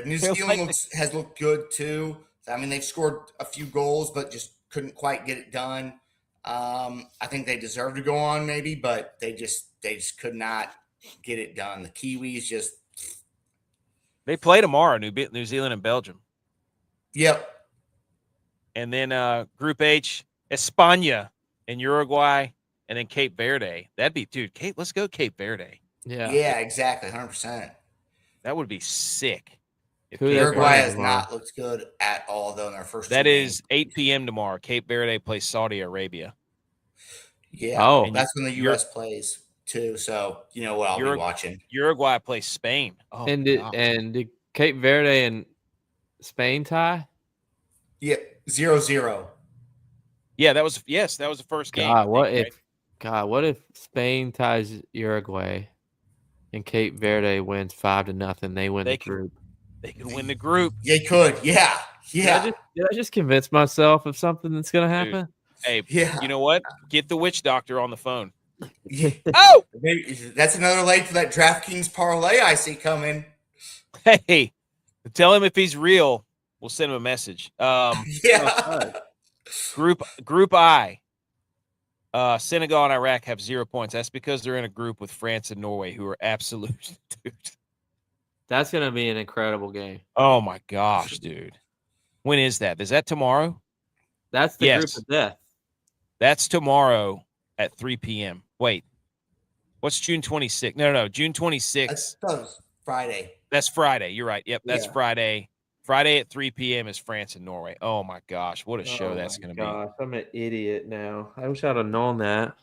New Zealand has looked good too. I mean, they've scored a few goals, but just couldn't quite get it done. I think they deserve to go on, maybe, but they just could not get it done. The Kiwis they play tomorrow. New Zealand and Belgium. Yep. And then Group H, España and Uruguay, and then Cape Verde. That'd be, dude. Let's go Cape Verde. Yeah, exactly, 100%. That would be sick. Uruguay has not looked good at all, though, in their first. That is 8 p.m. tomorrow. Cape Verde plays Saudi Arabia. Yeah, that's when the U.S. plays too. So you know what I'll be watching. Uruguay plays Spain. Oh, and did Cape Verde and Spain tie? Yeah, 0-0. Yeah, that was the first game. What if Spain ties Uruguay and Cape Verde wins 5-0? They win the group. They could win the group. They could. Yeah. Did I just convince myself of something that's going to happen? Dude. Hey, you know what? Get the witch doctor on the phone. Yeah. Oh, that's another leg for that DraftKings parlay I see coming. Hey, tell him if he's real, we'll send him a message. Group I. Senegal and Iraq have 0 points. That's because they're in a group with France and Norway, who are absolute dude. That's going to be an incredible game. Oh, my gosh, dude. When is that? Is that tomorrow? That's the group of death. That's tomorrow at 3 p.m. Wait. What's June 26th? No. June 26th. That's Friday. That's Friday. You're right. Yep, that's Friday. Friday at 3 p.m. is France and Norway. Oh, my gosh. What a show that's going to be. I'm an idiot now. I wish I'd have known that.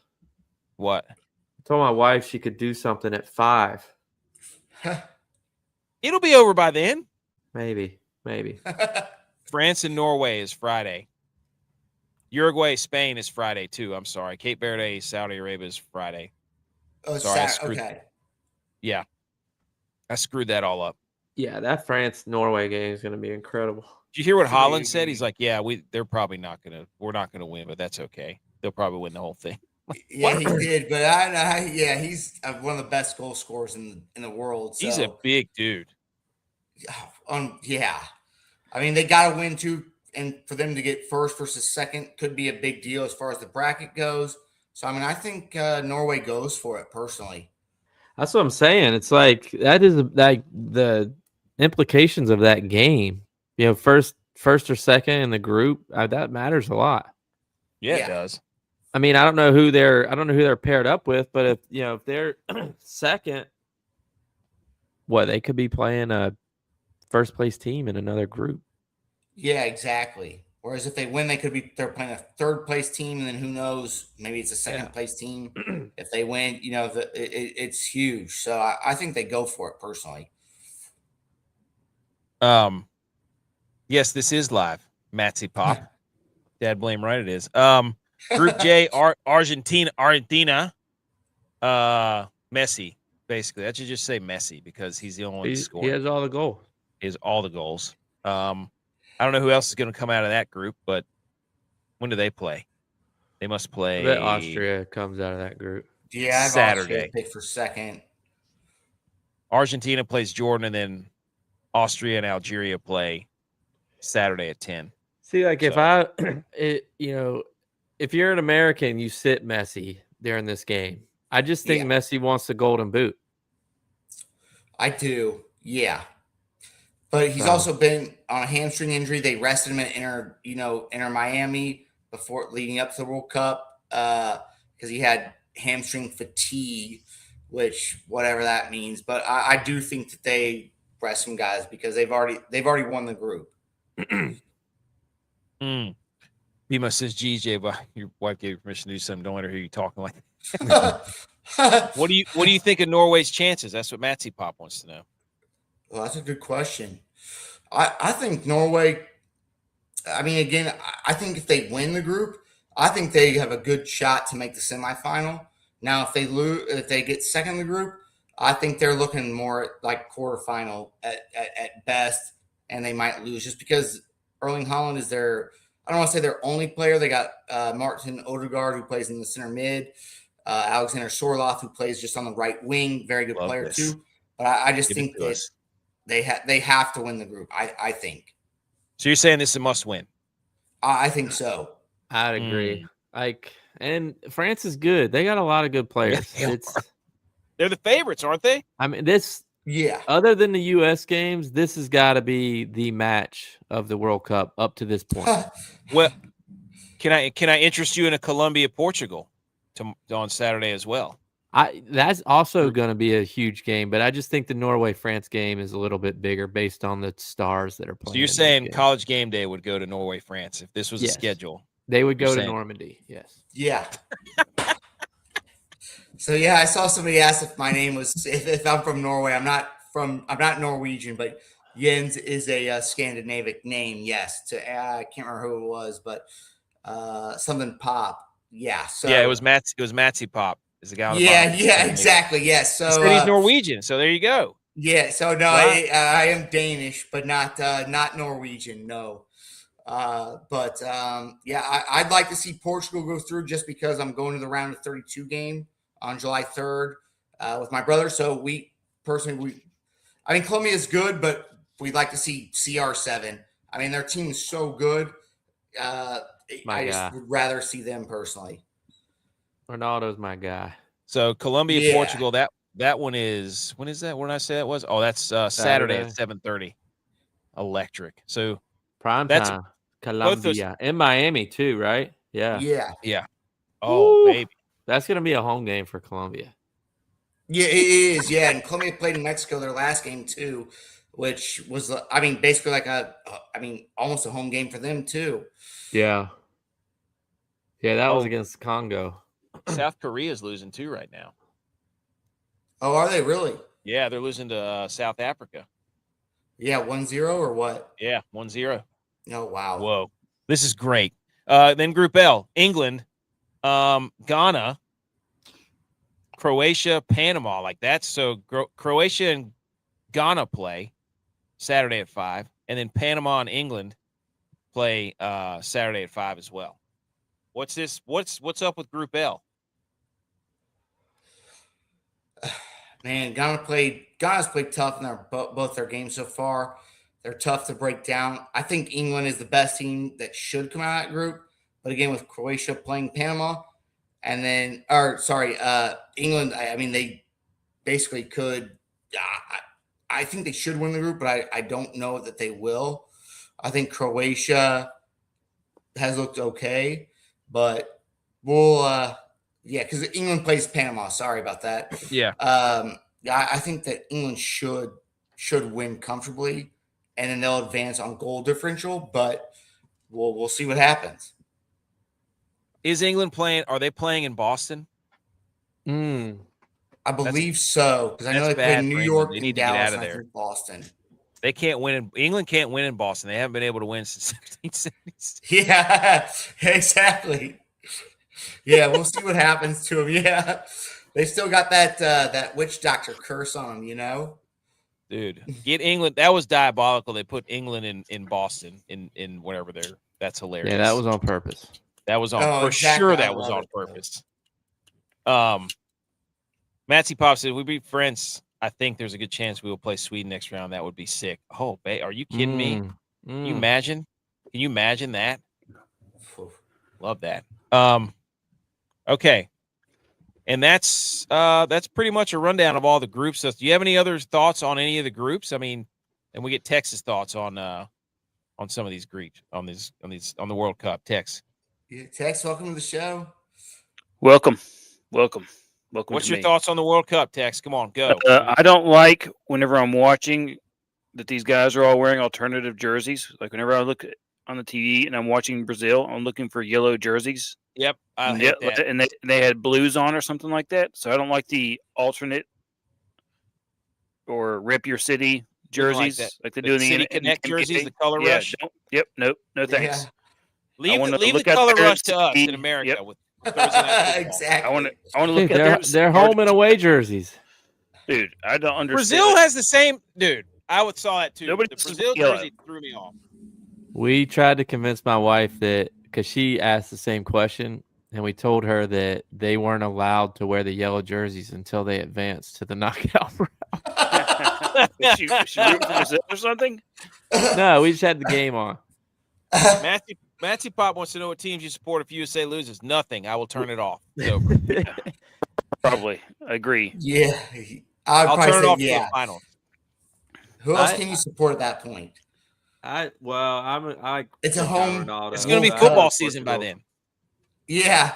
What? I told my wife she could do something at 5. It'll be over by then. Maybe. France and Norway is Friday. Uruguay, Spain is Friday too. I'm sorry. Cape Verde, Saudi Arabia is Friday. Oh, sorry. Okay. Yeah. I screwed that all up. Yeah, that France-Norway game is going to be incredible. Did you hear what Holland said? He's like, they're probably we're not going to win, but that's okay. They'll probably win the whole thing. Yeah, he did, but he's one of the best goal scorers in the world. So. He's a big dude. Yeah. I mean, they got to win too, and for them to get first versus second could be a big deal as far as the bracket goes. So, I mean, I think Norway goes for it personally. That's what I'm saying. It's like that is like the implications of that game. First or second in the group, that matters a lot. Yeah, Yeah. it does. I mean, I don't know who they're paired up with, but if they're second, they could be playing a first place team in another group. Yeah, exactly. Whereas if they win, they're playing a third place team, and then who knows? Maybe it's a second place team. If they win, it's huge. So I think they go for it personally. Yes, this is live. Matsy Pop. Dad blame right it is. Group J, Argentina, Messi, basically. That should just say Messi because he's the only one to score. He has all the goals. He has all the goals. I don't know who else is going to come out of that group, but when do they play? They must play. I bet Austria comes out of that group. Yeah, I have Saturday. Austria picked for second. Argentina plays Jordan, and then Austria and Algeria play Saturday at 10. See, like if you're an American, you sit Messi during this game. I just think Messi wants the golden boot. I do, yeah. But he's also been on a hamstring injury. They rested him at Inter Miami before leading up to the World Cup because he had hamstring fatigue, which whatever that means. But I do think that they rest some guys because they've already won the group. Bima says, GJ, but your wife gave you permission to do something. Don't let her hear you talking like What do you think of Norway's chances? That's what Matsy Pop wants to know. Well, that's a good question. I think Norway, I mean, again, I think if they win the group, I think they have a good shot to make the semifinal. Now, if they get second in the group, I think they're looking more like quarterfinal at best, and they might lose just because Erling Haaland is I don't want to say their only player. They got Martin Odegaard, who plays in the center mid, Alexander Sorloth, who plays just on the right wing, very good player too. But I just think that they have to win the group. I think. So you're saying this is a must win? I think so. I'd agree. And France is good. They got a lot of good players. They're the favorites, aren't they? I mean, yeah. Other than the U.S. games, this has got to be the match of the World Cup up to this point. Well, can I interest you in a Colombia-Portugal on Saturday as well? That's also going to be a huge game, but I just think the Norway-France game is a little bit bigger based on the stars that are playing. So you're saying College Game Day would go to Norway-France if this was a schedule? They would go to Normandy, yes. Yeah. So I saw somebody ask if my name was if I'm from Norway. I'm not Norwegian, but Jens is a Scandinavian name. Yes, I can't remember who it was, but something Pop. Yeah. So it was Matsy Pop. Is the guy on the bottom. Exactly. Yes. So he said he's Norwegian. So there you go. Yeah. So no, wow. I am Danish, but not Norwegian. No. But I'd like to see Portugal go through just because I'm going to the round of 32 game on July 3rd with my brother. So I mean, Colombia is good, but we'd like to see CR7. I mean, their team is so good. I just would rather see them personally. Ronaldo's my guy. So Colombia, Portugal, that one is, when is that? When did I say that was? Oh, that's Saturday at 7:30. Electric. So prime time. Colombia in Miami too, right? Yeah. Yeah. Oh, baby. That's going to be a home game for Colombia. Yeah, it is. Yeah. And Colombia played in Mexico their last game too, which was, I mean, basically like almost a home game for them too. Yeah. Yeah, that was against Congo. South Korea's losing too right now. Oh, are they really? Yeah, they're losing to South Africa. Yeah, 1-0 or what? Yeah, 1-0. Oh, wow. Whoa. This is great. Then Group L, England, Ghana, Croatia, Panama. Like that's so Croatia and Ghana play Saturday at 5, and then Panama and England play Saturday at 5 as well. What's this? What's up with Group L? Man, Ghana's played tough in both their games so far. They're tough to break down. I think England is the best team that should come out of that group. But again, with Croatia playing Panama, and then, England, I mean, they basically could. I think they should win the group, but I don't know that they will. I think Croatia has looked okay. but we'll because England plays Panama. Sorry about that. Yeah. I think that England should win comfortably, and then they'll advance on goal differential. But we'll see what happens. Is England playing? Are they playing in Boston? I believe so, because I know they play New York and Dallas, and I think Boston. They can't win. England can't win in Boston. They haven't been able to win since 1776. Yeah, exactly. Yeah, we'll see what happens to them. Yeah, they still got that witch doctor curse on them, Dude, get England. That was diabolical. They put England in Boston in whatever they're. That's hilarious. Yeah, that was on purpose. That was on sure. That was on purpose. Matsy Pop said, "We be friends. I think there's a good chance we will play Sweden next round. That would be sick." Oh, are you kidding me? Can you imagine? Can you imagine that? Love that. Okay. And that's pretty much a rundown of all the groups. So do you have any other thoughts on any of the groups? I mean, and we get Tex's thoughts on some of these groups on the World Cup. Tex. Yeah, Tex, welcome to the show. Welcome. What's your thoughts on the World Cup, Tex? Come on, go. I don't like whenever I'm watching that these guys are all wearing alternative jerseys. Like whenever I look on the TV and I'm watching Brazil, I'm looking for yellow jerseys. Yep, I hate that. And they had blues on or something like that. So I don't like the alternate or rip your city jerseys like they do in the City Connect jerseys, the color rush. No thanks. Yeah. Leave the color rush to us in America with Thursday night exactly. I want to look at their home and away jerseys. Dude, I don't understand. Brazil has the same dude. I saw that too. Nobody the Brazil jersey threw me off. We tried to convince my wife that because she asked the same question, and we told her that they weren't allowed to wear the yellow jerseys until they advanced to the knockout round. she root for Brazil or something? No, we just had the game on. Matthew Pop wants to know what teams you support if USA loses. Nothing. I will turn it off. It's over. Probably. I agree. Yeah. I'll turn it off for the finals. Who else can you support at that point? It's a home. Ronaldo. It's going to be football season by then. Yeah.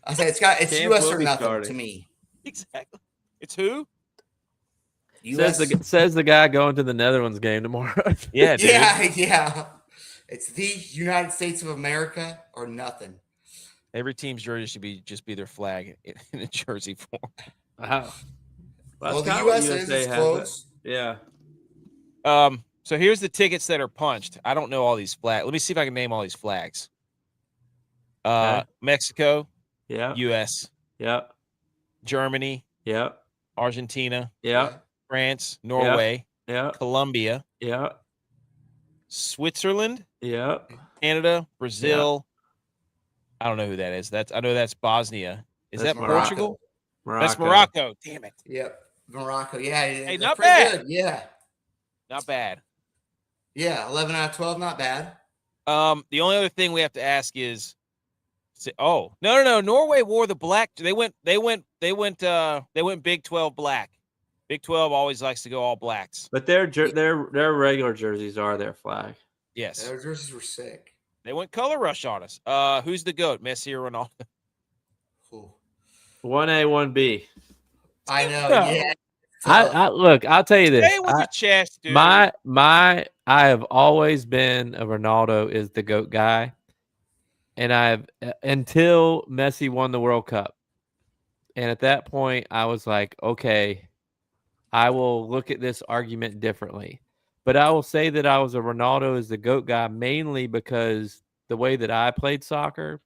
I say it's U.S. or nothing to me. Exactly. It's who? Says the guy going to the Netherlands game tomorrow. Yeah, dude. Yeah. It's the United States of America or nothing. Every team's jersey should just be their flag in a jersey form. Wow. Well, the U.S. is close. Yeah. So here's the tickets that are punched. I don't know all these flags. Let me see if I can name all these flags. Mexico. Yeah. U.S. Yep. Germany. Yep. Argentina. Yep. France. Norway. Yep. Colombia. Yep. Switzerland. Yep. Canada. Brazil. Yep. I don't know who that is. I know that's Bosnia. Is that Portugal? Morocco. That's Morocco. Damn it. Yep. Morocco. Yeah. Hey, not bad. Good. Yeah. Not bad. Yeah. 11 out of 12. Not bad. The only other thing we have to ask is, no. Norway wore the black. They went Big 12 black. Big 12 always likes to go all blacks. But their regular jerseys are their flag. Yes. Their jerseys were sick. They went color rush on us. Who's the GOAT, Messi or Ronaldo? 1A, 1B. I know. Yeah. I look. I'll tell you this. Stay with your chest, dude. I have always been a Ronaldo is the GOAT guy, and until Messi won the World Cup, and at that point I was like, okay, I will look at this argument differently. But I will say that I was a Ronaldo is the GOAT guy mainly because the way that I played soccer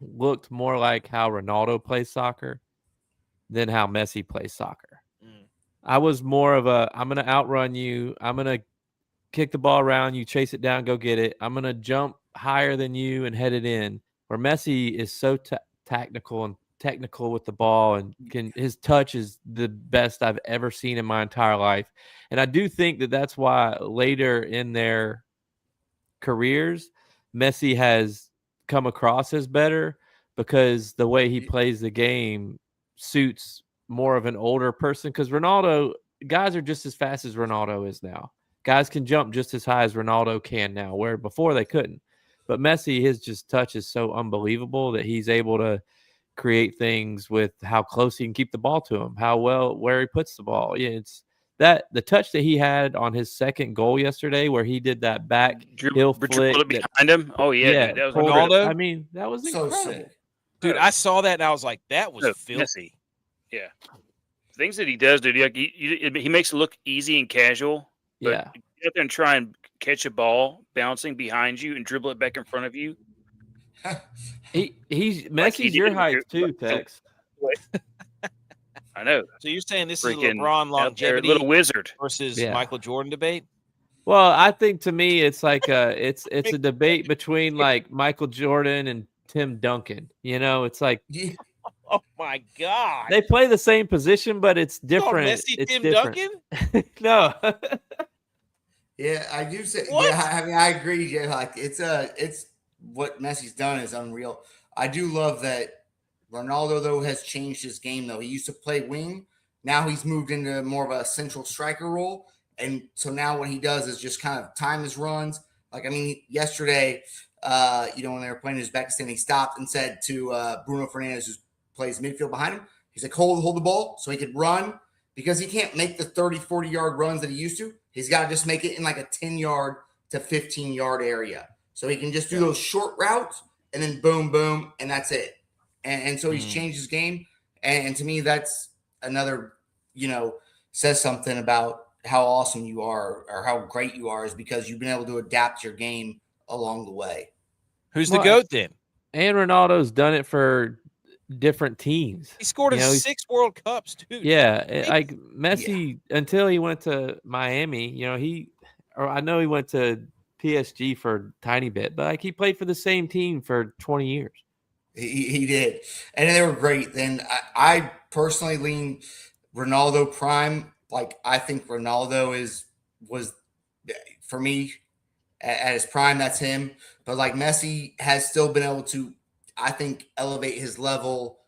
looked more like how Ronaldo plays soccer than how Messi plays soccer. I was more of I'm going to outrun you. I'm going to kick the ball around you, chase it down, go get it. I'm going to jump higher than you and head it in. Where Messi is so technical with the ball, and his touch is the best I've ever seen in my entire life. And I do think that that's why later in their careers, Messi has come across as better because the way he plays the game suits more of an older person. Because Ronaldo, guys are just as fast as Ronaldo is now. Guys can jump just as high as Ronaldo can now, where before they couldn't. But Messi, his just touch is so unbelievable that he's able to create things with how close he can keep the ball to him, where he puts the ball. Yeah, it's that the touch that he had on his second goal yesterday, where he did that back heel flick it behind him. Oh yeah, dude, that was pulled Ronaldo? I mean, that was So incredible. sick. Dude, I saw that and I was like, that was filthy. Yeah, things that he does, dude. Like he makes it look easy and casual. But Yeah, get out there and try and catch a ball bouncing behind you and dribble it back in front of you. he's Messi's your height too, Tex. I know. So you're saying this is a Freaking LeBron out there, longevity little wizard. versus Yeah. Michael Jordan debate? Well, I think to me it's like it's a debate between like Michael Jordan and Tim Duncan. You know, it's like Oh my God. they play the same position, but it's You called different. Messi It's Tim different. Duncan? No. Yeah, I do say. What? Yeah, I mean, I agree, Jay. Like, it's what Messi's done is unreal. I do love that Ronaldo though has changed his game though. He used to play wing, now he's moved into more of a central striker role, and so now what he does is just kind of time his runs. Like, I mean, yesterday, when they were playing Uzbekistan, he stopped and said to Bruno Fernandes, who plays midfield behind him, he's like, hold the ball so he could run, because he can't make the 30, 40-yard runs that he used to. He's got to just make it in like a 10-yard to 15-yard area. So he can just do those short routes and then boom, boom, and that's it. And so he's changed his game. And to me, that's another, says something about how awesome you are or how great you are, is because you've been able to adapt your game along the way. Who's the GOAT then? And Ronaldo's done it for different teams. He scored in 6 World Cups, dude. Yeah, like Messi, until he went to Miami, I know he went to PSG for a tiny bit, but like he played for the same team for 20 years. He did, and they were great. And I personally lean Ronaldo prime. Like, I think Ronaldo was for me at his prime. That's him. But like Messi has still been able to, I think, elevate his level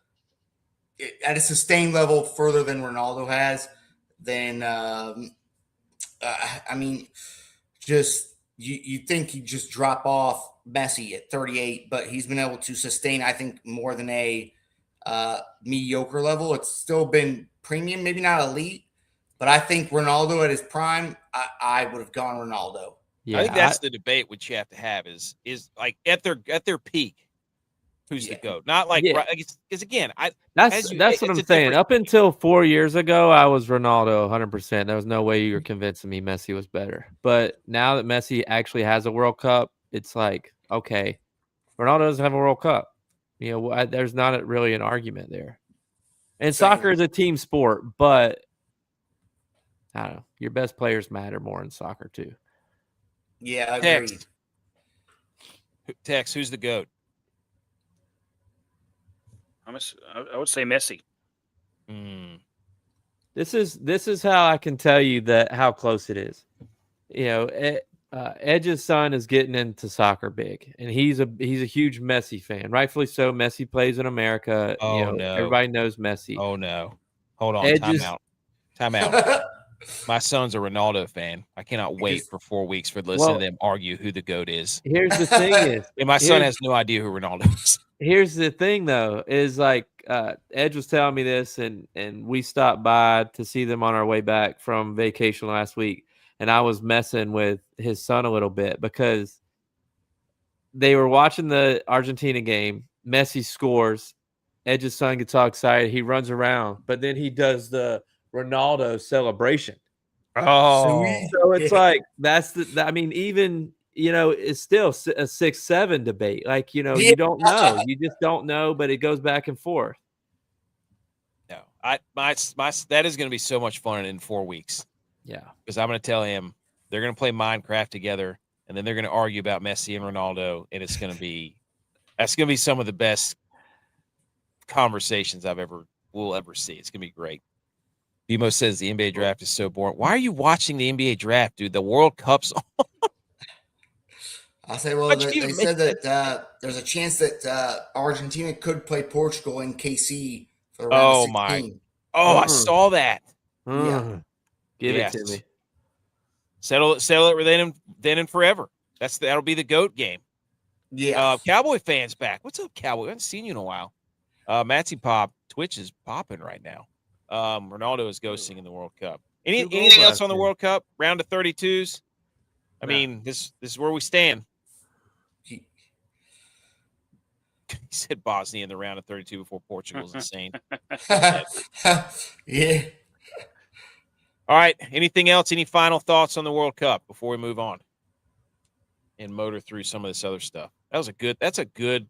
at a sustained level further than Ronaldo has. Then I mean, just you think he'd just drop off Messi at 38, but he's been able to sustain, I think, more than a mediocre level. It's still been premium, maybe not elite, but I think Ronaldo at his prime, I would have gone Ronaldo. Yeah, I think that's the debate which you have to have is like at their peak. Who's the GOAT? Not like because again, that's what I'm saying. Up until 4 years ago, I was Ronaldo 100%. There was no way you were convincing me Messi was better. But now that Messi actually has a World Cup, it's like, okay, Ronaldo doesn't have a World Cup. There's not really an argument there. And soccer is a team sport, but I don't know. Your best players matter more in soccer too. Yeah, I agree. Tex, who's the GOAT? I would say Messi. This is how I can tell you how close it is. Edge's son is getting into soccer big, and he's a huge Messi fan, rightfully so. Messi plays in America. Oh no, everybody knows Messi. Oh no, hold on, time out. My son's a Ronaldo fan. I cannot wait for 4 weeks for listening to them argue who the GOAT is. Here's the thing is, and my son has no idea who Ronaldo is. Here's the thing, though, is like Edge was telling me this, and we stopped by to see them on our way back from vacation last week, and I was messing with his son a little bit because they were watching the Argentina game. Messi scores. Edge's son gets all excited. He runs around, but then he does the Ronaldo celebration. Oh, so it's like even it's still a 6-7 debate. Like, you don't know. You just don't know, but it goes back and forth. No, that is going to be so much fun in 4 weeks. Yeah, because I'm going to tell him they're going to play Minecraft together, and then they're going to argue about Messi and Ronaldo, and that's going to be some of the best conversations we'll ever see. It's going to be great. Bimo says the NBA draft is so boring. Why are you watching the NBA draft, dude? The World Cup's on. I say, well, they said that there's a chance that Argentina could play Portugal in KC for the round of 16. I saw that. Yeah. Give it to me. Settle it then and forever. That'll be the GOAT game. Yeah. Cowboy fans back. What's up, Cowboy? I haven't seen you in a while. Matsy Pop, Twitch is popping right now. Ronaldo is ghosting in the World Cup. Anything else on the World Cup? Round of 32s? I mean, this is where we stand. He said Bosnia in the round of 32 before Portugal is insane. Yeah. All right. Anything else? Any final thoughts on the World Cup before we move on and motor through some of this other stuff? That's a good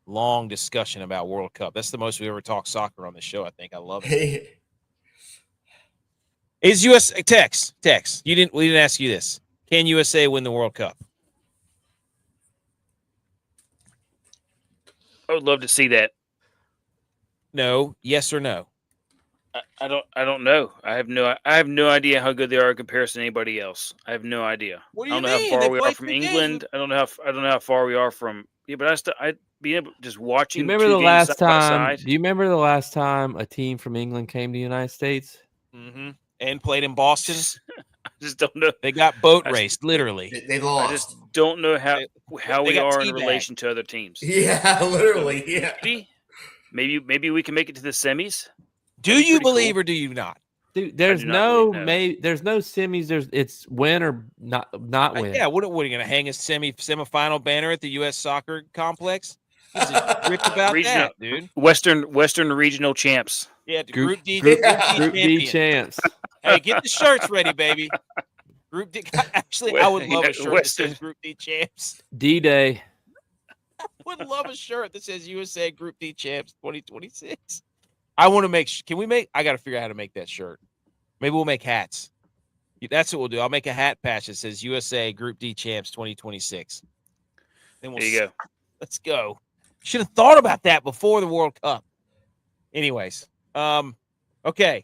long discussion about World Cup. That's the most we ever talked soccer on the show. I think I love it. Is US Tex? We didn't ask you this. Can USA win the World Cup? I would love to see that. No. Yes or no? I don't know. I have no idea how good they are in comparison to anybody else. I have no idea. What do you I don't know mean? how far They we play are from 3 games England. I don't know how far we are from. Yeah, but I'd be able just watching. Do you remember two the games last side by time? side. Do you remember the last time a team from England came to the United States? Mm-hmm. And played in Boston. I just don't know. They got boat raced, literally. They lost. I just don't know how they we got are in teabagged. relation to other teams. Yeah, literally. Yeah. Maybe we can make it to the semis. Do you believe or do you not? Dude, there's no semis. It's win or not win. Yeah, what are you going to hang a semifinal banner at the U.S. Soccer Complex? He's ripped about that, dude. Western regional champs. Yeah, Group D champs. Hey, get the shirts ready, baby. Group D. Actually, I would love a shirt that says Group D champs. D-Day. I would love a shirt that says USA Group D champs 2026. I want to make. Can we make? I got to figure out how to make that shirt. Maybe we'll make hats. That's what we'll do. I'll make a hat patch that says USA Group D champs 2026. Then there you go. Let's go. Should have thought about that before the World Cup. Anyways, okay.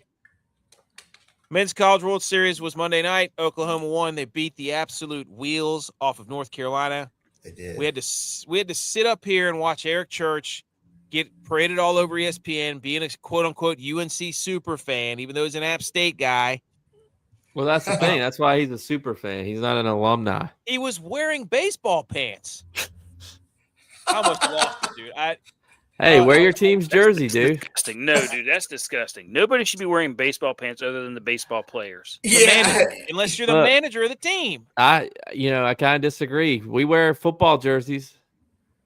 Men's College World Series was Monday night. Oklahoma won. They beat the absolute wheels off of North Carolina. They did. We had to sit up here and watch Eric Church get paraded all over ESPN, being a quote unquote UNC super fan, even though he's an App State guy. Well, that's the thing. That's why he's a super fan. He's not an alumni. He was wearing baseball pants. I almost lost it, dude. Hey, wear your team's jersey, dude. Disgusting. No, dude, that's disgusting. Nobody should be wearing baseball pants other than the baseball players. Unless you're the manager of the team. I kind of disagree. We wear football jerseys.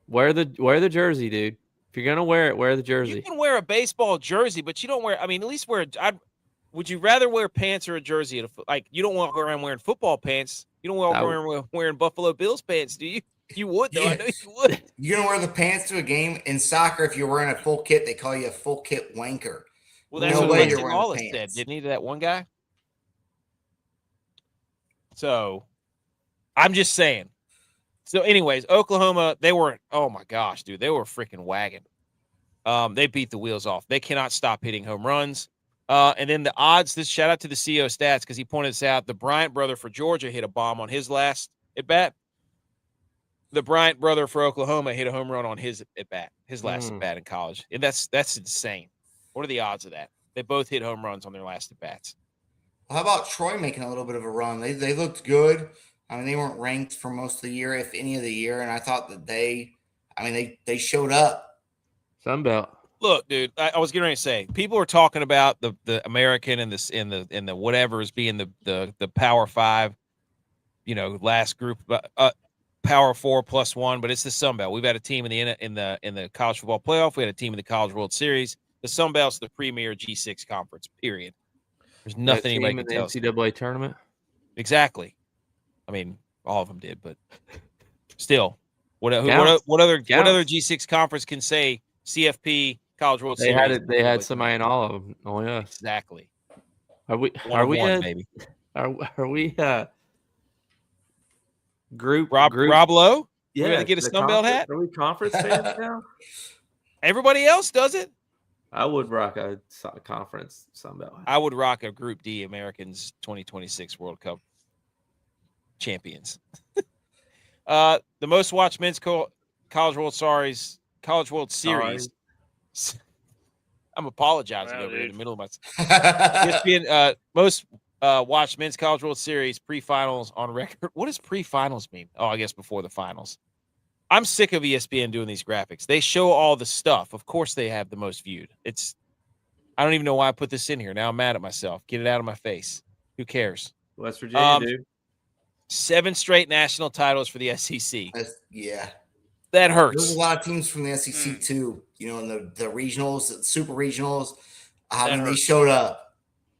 Wear the jersey, dude. If you're gonna wear it, wear the jersey. You can wear a baseball jersey, but you don't wear. I mean, at least would you rather wear pants or a jersey? You don't walk around wearing football pants. You don't walk around wearing Buffalo Bills pants, do you? You would, though. Yeah. I know you would. You're going to wear the pants to a game. In soccer, if you're wearing a full kit, they call you a full kit wanker. Well, that's what Lexington Wallace said, didn't he, to that one guy? So, I'm just saying. So, anyways, Oklahoma, oh my gosh, dude, they were freaking wagging. They beat the wheels off. They cannot stop hitting home runs. And then the odds, this shout out to the CEO stats because he pointed this out. The Bryant brother for Georgia hit a bomb on his last at bat. The Bryant brother for Oklahoma hit a home run on his at bat, his last at bat in college. And that's insane. What are the odds of that? They both hit home runs on their last at bats. How about Troy making a little bit of a run? They looked good. I mean, they weren't ranked for most of the year, if any of the year, and I thought that they showed up. Sunbelt. Look, dude, I was getting ready to say, people are talking about the American and this in the whatever as being the Power 5, last group, Power 4 plus 1, but it's the Sun Belt. We've had a team in the college football playoff. We had a team in the College World Series. The Sun Belt's the premier G6 conference. Period. There's nothing anybody can tell us. NCAA tournament. Exactly. I mean, all of them did, but still, what other G6 conference can say CFP College World Series? They had somebody in all of them. Oh yeah, exactly. Are we baby? Are we group Rob Lowe? Yeah, we're gonna get a Sun Belt hat. Are we conference fans now? Everybody else does it. I would rock a conference Sun Belt hat. I would rock a Group D Americans 2026 World Cup champions. The most watched men's College World Series. I'm apologizing over here in the middle of my ESPN, most watched men's College World Series pre-finals on record. What does pre-finals mean? Oh, I guess before the finals. I'm sick of ESPN doing these graphics. They show all the stuff. Of course they have the most viewed. I don't even know why I put this in here. Now I'm mad at myself. Get it out of my face. Who cares? West Virginia, dude. 7 straight national titles for the SEC. Yeah. That hurts. There's a lot of teams from the SEC too, in the regionals, the super regionals. I mean, they showed up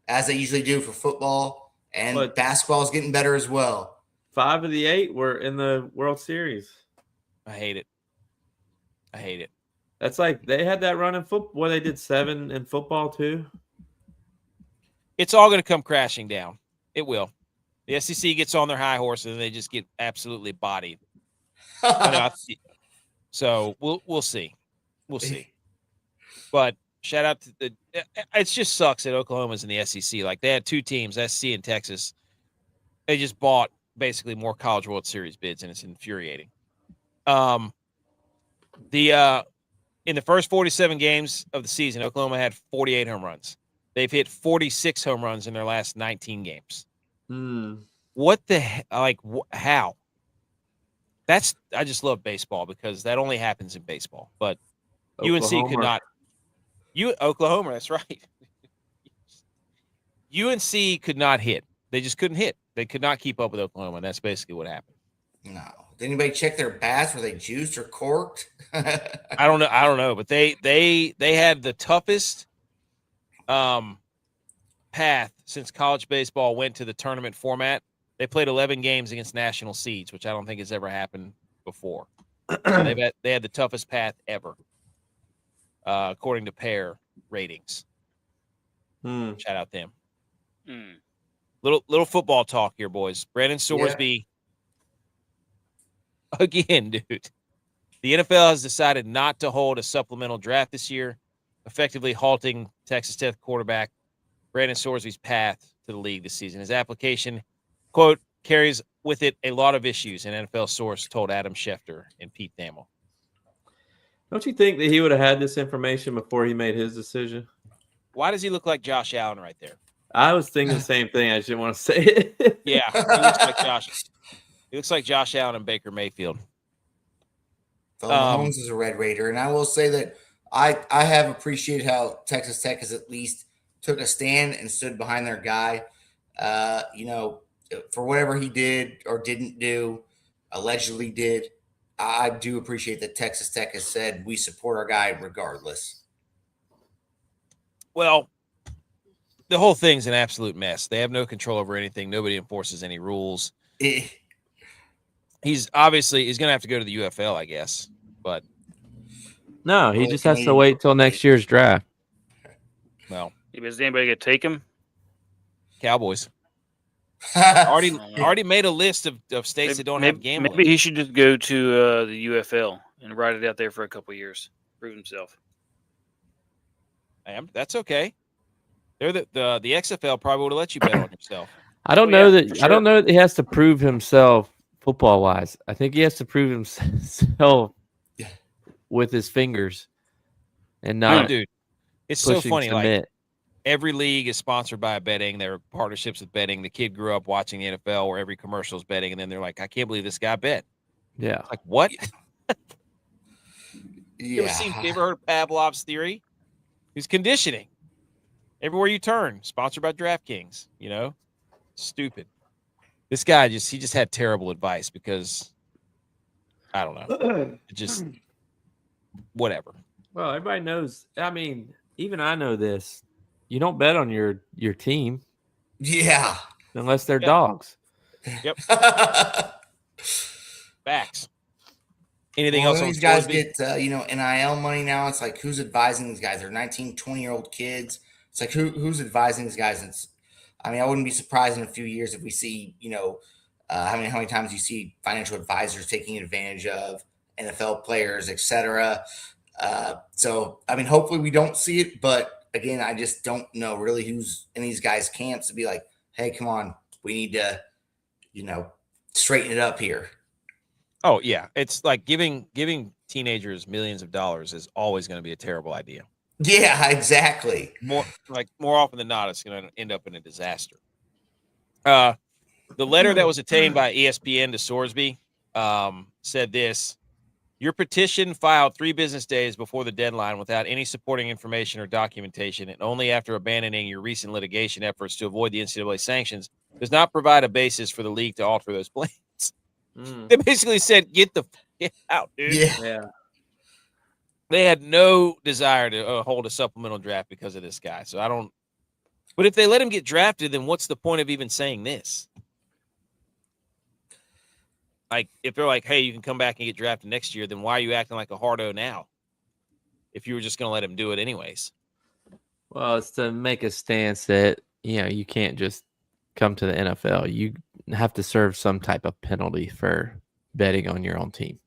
as they usually do for football, and basketball is getting better as well. 5 of the 8 were in the World Series. I hate it. That's like they had that run in football where they did 7 in football too. It's all going to come crashing down. It will. The SEC gets on their high horse and they just get absolutely bodied. So we'll see. We'll see. But shout out to it just sucks that Oklahoma's in the SEC. Like they had 2 teams, SC and Texas. They just bought basically more College World Series bids, and it's infuriating. In the first 47 games of the season, Oklahoma had 48 home runs. They've hit 46 home runs in their last 19 games. What the how? I just love baseball because that only happens in baseball. But Oklahoma. UNC could not. Oklahoma, that's right. UNC could not hit. They just couldn't hit. They could not keep up with Oklahoma. And that's basically what happened. No. Did anybody check their bats? Were they juiced or corked? I don't know. But they had the toughest path since college baseball went to the tournament format. They played 11 games against national seeds, which I don't think has ever happened before. So they had the toughest path ever, according to pair ratings. Shout out them. Little football talk here, boys. Brandon Sorsby. Yeah. Again, dude. The NFL has decided not to hold a supplemental draft this year, effectively halting Texas Tech quarterback Brandon Sorsby's path to the league this season. His application, quote, carries with it a lot of issues, an NFL source told Adam Schefter and Pete Thamel. Don't you think that he would have had this information before he made his decision? Why does he look like Josh Allen right there? I was thinking the same thing. I just didn't want to say it. Yeah, he looks like Josh. He looks like Josh Allen and Baker Mayfield. Phil Mahomes is a Red Raider, and I will say that I have appreciated how Texas Tech has at least took a stand and stood behind their guy. For whatever he did or didn't do, allegedly did, I do appreciate that Texas Tech has said we support our guy regardless. Well, the whole thing's an absolute mess. They have no control over anything. Nobody enforces any rules. He's going to have to go to the UFL, I guess. But no, he just has to wait till next year's draft. Well, is anybody going to take him? Cowboys. already made a list of states that don't have gambling. Maybe he should just go to the UFL and ride it out there for a couple of years, prove himself. That's okay. They're the XFL probably would have let you bet on yourself. I don't know that he has to prove himself football wise. I think he has to prove himself with his fingers and not. Dude, it's so funny. Like every league is sponsored by a betting. There are partnerships with betting. The kid grew up watching the NFL where every commercial is betting, and then they're like, I can't believe this guy bet. Yeah. Like what? You ever heard of Pavlov's theory? He's conditioning. Everywhere you turn, sponsored by DraftKings, Stupid. This guy he just had terrible advice because I don't know. Just whatever. Well, everybody knows. I mean, even I know this. You don't bet on your team. Yeah. Unless they're dogs. Yep. Facts. Anything Well, else on these guys Sorsby? get NIL money now. It's like who's advising these guys? They're 19, 20-year-old kids. It's like who's advising these guys? I wouldn't be surprised in a few years if we see, how many times you see financial advisors taking advantage of NFL players, etc. Hopefully we don't see it, but again, I just don't know really who's in these guys' camps to be like, hey, come on, we need to, straighten it up here. Oh yeah, it's like giving teenagers millions of dollars is always going to be a terrible idea. Yeah, exactly. More often than not, it's going to end up in a disaster. The letter that was obtained by ESPN to Sorsby said this. Your petition filed 3 business days before the deadline without any supporting information or documentation, and only after abandoning your recent litigation efforts to avoid the NCAA sanctions, does not provide a basis for the league to alter those plans. They basically said, get the f out, dude. Yeah. They had no desire to hold a supplemental draft because of this guy. So I don't. But if they let him get drafted, then what's the point of even saying this? Like, if they're like, hey, you can come back and get drafted next year, then why are you acting like a hardo now? If you were just going to let him do it anyways. Well, it's to make a stance that, you can't just come to the NFL. You have to serve some type of penalty for betting on your own team.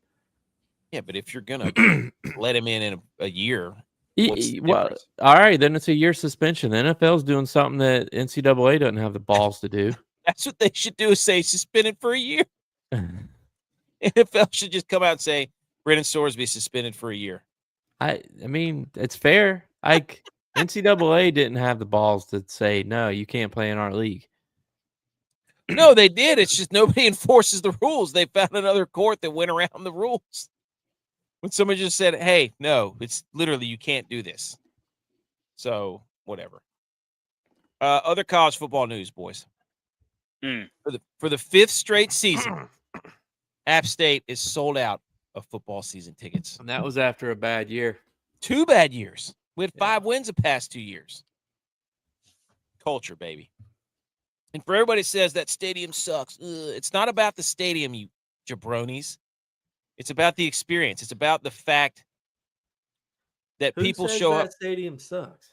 Yeah, but if you're going to let him in a year, what's the Well, difference? all right, then it's a year suspension. The NFL's doing something that NCAA doesn't have the balls to do. That's what they should do, is say suspended for a year. NFL should just come out and say, Brennan Sorsby suspended for a year. I mean, it's fair. NCAA didn't have the balls to say, no, you can't play in our league. No, they did. It's just nobody enforces the rules. They found another court that went around the rules. When somebody just said, hey, no, it's literally you can't do this. So, whatever. Other college football news, boys. For the 5th straight season, App State is sold out of football season tickets. And that was after a bad year. 2 bad years. We had 5 wins the past 2 years. Culture, baby. And for everybody that says that stadium sucks, it's not about the stadium, you jabronis. It's about the experience. It's about the fact that people show up. That stadium sucks.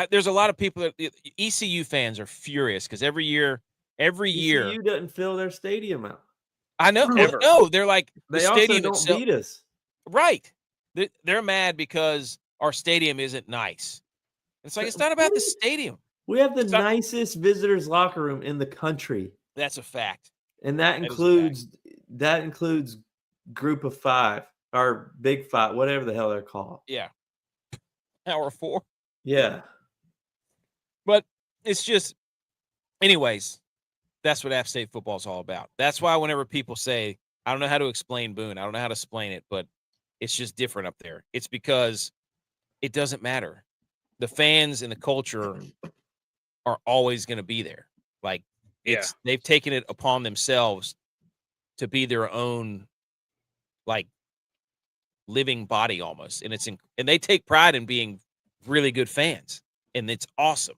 There's a lot of people that ECU fans are furious because every year ECU doesn't fill their stadium out. I know. No, they're like They the also stadium don't itself, beat us. right? They're mad because our stadium isn't nice. It's like it's not about the stadium. We have the nicest visitors locker room in the country. That's a fact. And that includes group of 5 or big 5, whatever the hell they're called. Yeah. Power 4. Yeah. But it's just, anyways, that's what App State football is all about. That's why whenever people say, I don't know how to explain Boone, I don't know how to explain it, but it's just different up there. It's because it doesn't matter. The fans and the culture are always going to be there. Like, they've taken it upon themselves to be their own, like, living body almost. And and they take pride in being really good fans. And it's awesome.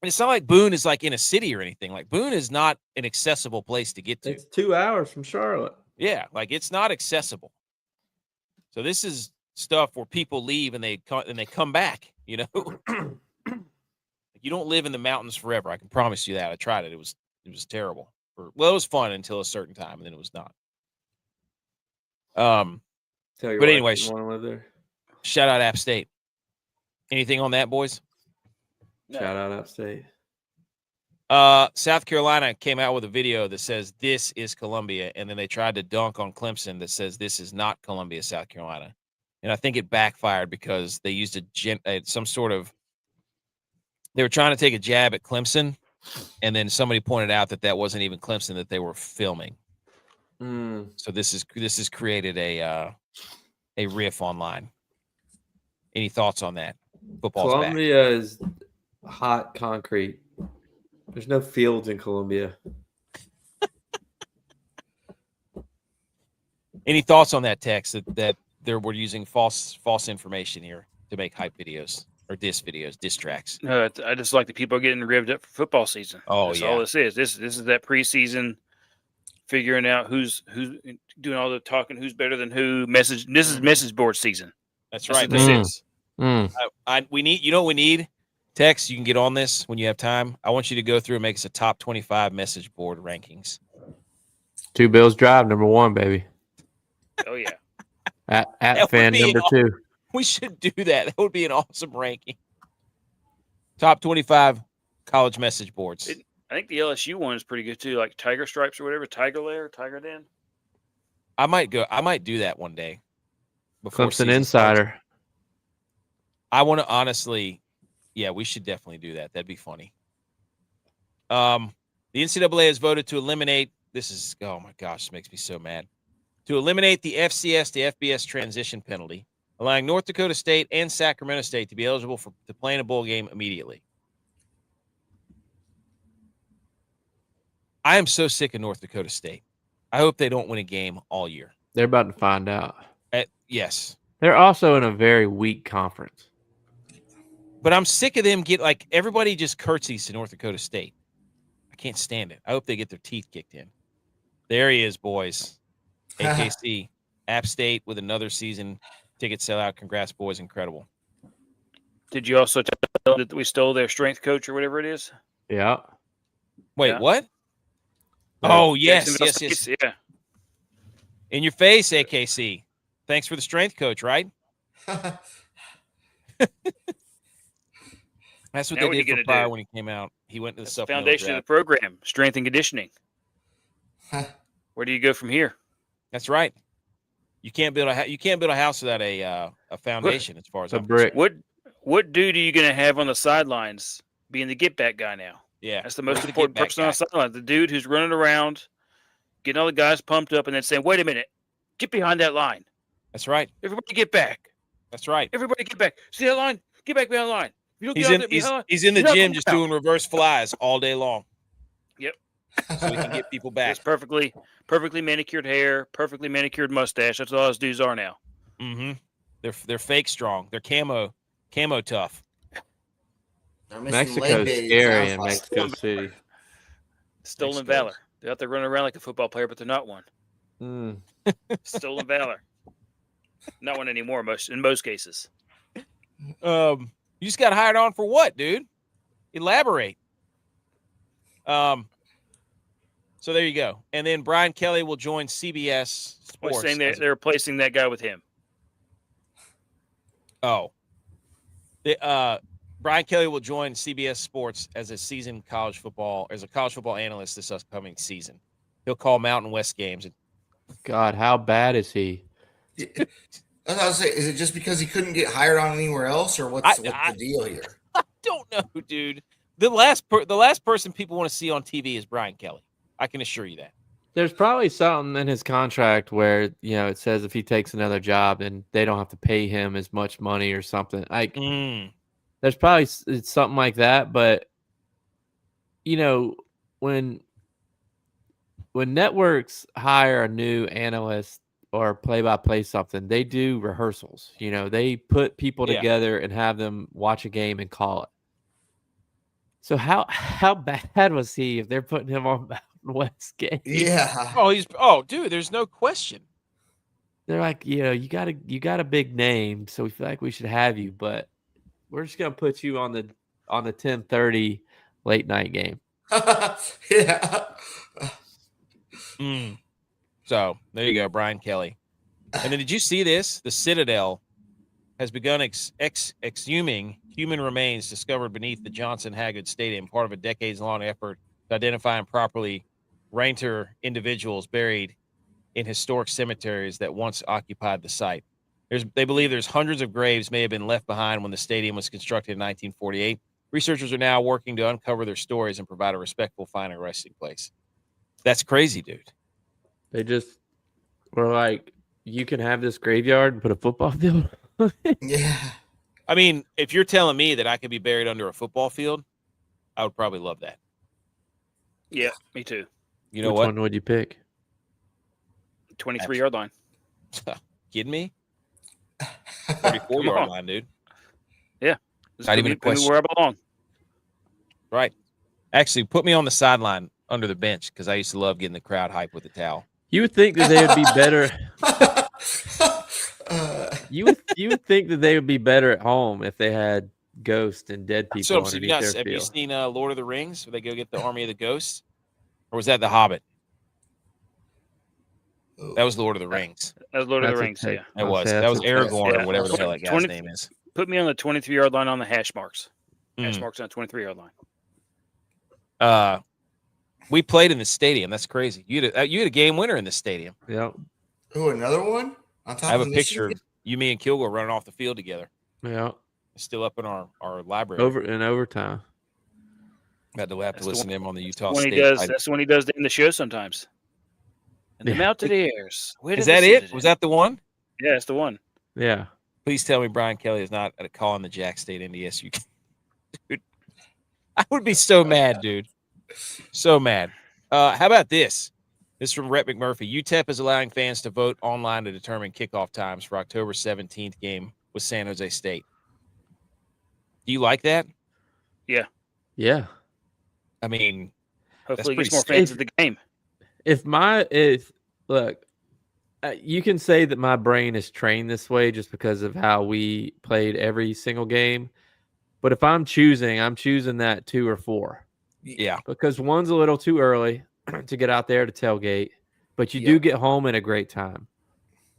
And it's not like Boone is like in a city or anything. Like, Boone is not an accessible place to get to. It's 2 hours from Charlotte. Yeah, like it's not accessible. So this is stuff where people leave and they come back, you know. You don't live in the mountains forever. I can promise you that. I tried it. It was terrible. It was fun until a certain time, and then it was not. But anyway, shout out App State. Anything on that, boys? No. Shout out App State. South Carolina came out with a video that says this is Columbia, and then they tried to dunk on Clemson that says this is not Columbia, South Carolina. And I think it backfired because they used some sort of, they were trying to take a jab at Clemson, and then somebody pointed out that wasn't even Clemson that they were filming. So this has created a riff online. Any thoughts on that? Football's Columbia back. Is hot concrete. There's no fields in Columbia. Any thoughts on that text that we're using false information here to make hype videos or diss tracks? No, I just like the people getting revved up for football season. Oh, that's yeah. all this is. This is that preseason figuring out who's doing all the talking, who's better than who. This is message board season. That's right. This is. We need. You know what we need? Tex, you can get on this when you have time. I want you to go through and make us a top 25 message board rankings. 2 Bills Drive, number 1, baby. Oh yeah. At fan number 2. We should do that. That would be an awesome ranking. Top 25 college message boards. I think the LSU one is pretty good too, like Tiger Stripes or whatever, Tiger Lair, Tiger Den. I might do that one day. Clemson Insider. Starts. I want to honestly, yeah, we should definitely do that. That'd be funny. The NCAA has voted to eliminate. Oh my gosh, this makes me so mad. to eliminate the FCS to FBS transition penalty, allowing North Dakota State and Sacramento State to be eligible to play in a bowl game immediately. I am so sick of North Dakota State. I hope they don't win a game all year. They're about to find out. Yes. They're also in a very weak conference. But I'm sick of them everybody just curtsies to North Dakota State. I can't stand it. I hope they get their teeth kicked in. There he is, boys. AKC. App State with another season ticket sellout. Congrats, boys. Incredible. Did you also tell that we stole their strength coach or whatever it is? Yeah. Wait, Yeah. what? Oh, yes. Yeah. In your face, AKC. Thanks for the strength coach, right? That's what Now they what did are for you gonna Pryor do? when he came out. He went to the That's the supplemental foundation of draft. the program, strength and conditioning. Where do you go from here? That's right. You can't build a house without a foundation, as far as A I'm brick. concerned. What dude are you going to have on the sidelines being the get back guy now? Yeah, That's the most where's the important get-back person on the sideline. The dude who's running around, getting all the guys pumped up, and then saying, "Wait a minute, get behind that line. That's right. Everybody get back. That's right. Everybody get back. See that line? Get back behind the line. If you don't get out there behind, He's in the you're not gym going just out." doing reverse flies all day long. Yep. So we can get people back. It's perfectly manicured hair, perfectly manicured mustache. That's all those dudes are now. Mm-hmm. They're fake strong. They're camo tough. They're missing leg Mexico's day, it scary sounds in like. Mexico City. Stolen Mexico. valor. They're out there running around like a football player, but they're not one. Mm. Stolen valor. Not one anymore. In most cases. You just got hired on for what, dude? Elaborate. So there you go. And then Brian Kelly will join CBS Well, Sports. saying they're replacing that guy with him. Oh. Brian Kelly will join CBS Sports as a college football analyst this upcoming season. He'll call Mountain West games. God, how bad is he? That's what I was saying. Is it just because he couldn't get hired on anywhere else, or what's the deal here? I don't know, dude. The last person people want to see on TV is Brian Kelly. I can assure you that. There's probably something in his contract where, it says if he takes another job, then they don't have to pay him as much money or something. There's probably it's something like that. But, when networks hire a new analyst or play-by-play something, they do rehearsals. They put people together and have them watch a game and call it. So how bad was he if they're putting him on Mountain West game? Yeah. Dude, there's no question. They're like, you got a big name, so we feel like we should have you, but we're just gonna put you on the 10:30 late night game. Yeah. So there you go, Brian Kelly. And then did you see this? The Citadel has begun exhuming human remains discovered beneath the Johnson Haggard Stadium, part of a decades-long effort to identify and properly renter individuals buried in historic cemeteries that once occupied the site. They believe there's hundreds of graves may have been left behind when the stadium was constructed in 1948. Researchers are now working to uncover their stories and provide a respectful final resting place. That's crazy, dude. They just were like, you can have this graveyard and put a football field. Yeah. I mean, if you're telling me that I could be buried under a football field, I would probably love that. Yeah, me too. You know Which what? one would you pick? 23-yard line. Kidding me? 34-yard line, dude. Yeah. Not even a put me question. where I belong. Right. Actually, put me on the sideline under the bench because I used to love getting the crowd hype with the towel. You would think that they would be better. You would think that they would be better at home if they had ghosts and dead people So, underneath their have you field. seen Lord of the Rings where they go get the army of the ghosts? Or was that The Hobbit? That was Lord of the Rings. That was Lord of That's the a Rings, take. yeah. That I'll was. say That was that's a Aragorn take. or whatever the hell that guy's 20 name is. Put me on the 23-yard line on the hash marks. Hash Mm. marks on the 23-yard line. We played in the stadium. That's crazy. You had a game winner in the stadium. Yep. Ooh, another one? On top I have of a the picture of Michigan? you, me, and Kilgore running off the field together. Yeah. It's still up in our library. Overtime. Had to have to That's the listen to him on the Utah When he State. does, that's when he does the end of the show sometimes. And the melted airs. Where Is did that they sit it? Was that the one? Yeah, it's the one. Yeah. Please tell me Brian Kelly is not a call on the Jack State NDSU. Dude, I would be so mad, dude. So mad. How about this? This is from Rhett McMurphy. UTEP is allowing fans to vote online to determine kickoff times for October 17th game with San Jose State. Do you like that? Yeah. Yeah. I mean, Hopefully, it pretty gets more sick. fans at the game. Look, you can say that my brain is trained this way just because of how we played every single game. But if I'm choosing that 2 or 4. Yeah. Because one's a little too early to get out there to tailgate, but you do get home in a great time.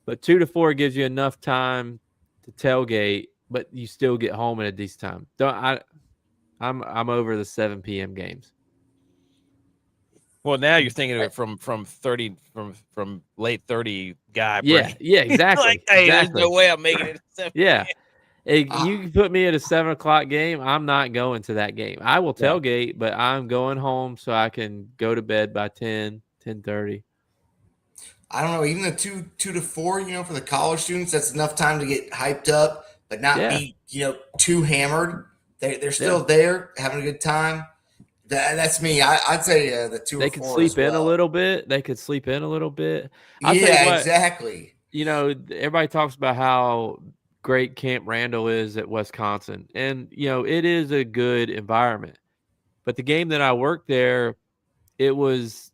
But 2 to 4 gives you enough time to tailgate, but you still get home at a decent time. I'm over the 7 p.m. games. Well, now you're thinking of it from late 30 guy. Yeah, brain. yeah, exactly. Like, hey, exactly. there's no way I'm making it. At 7 Yeah. You can put me at a 7 o'clock game. I'm not going to that game. I will tailgate, but I'm going home so I can go to bed by 10:30. I don't know. Even the 2 to 4, for the college students, that's enough time to get hyped up, but not be, too hammered. They're still there having a good time. That's me. I'd say the 2 They or 4 could sleep in well. a little bit. I'll Yeah, tell you what, exactly. Everybody talks about how great Camp Randall is at Wisconsin. And, it is a good environment. But the game that I worked there, it was,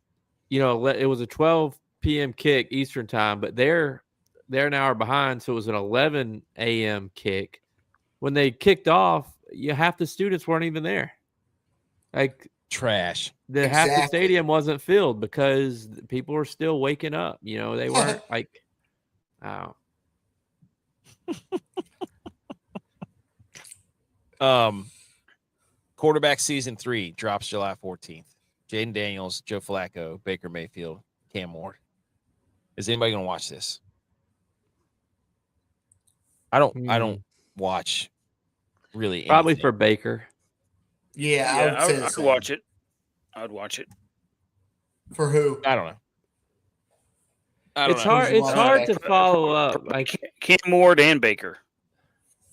it was a 12 p.m. kick Eastern time, but they're an hour behind. So it was an 11 a.m. kick. When they kicked off, half the students weren't even there. Like, trash. half the stadium wasn't filled because people were still waking up. They weren't like, oh. Quarterback season 3 drops July 14th. Jaden Daniels, Joe Flacco, Baker Mayfield, Cam Ward. Is anybody going to watch this? I don't watch really anything. Probably for Baker. Yeah, I would watch it. I would watch it. For who? I don't know. It's hard to follow up. Like Cam Ward and Baker.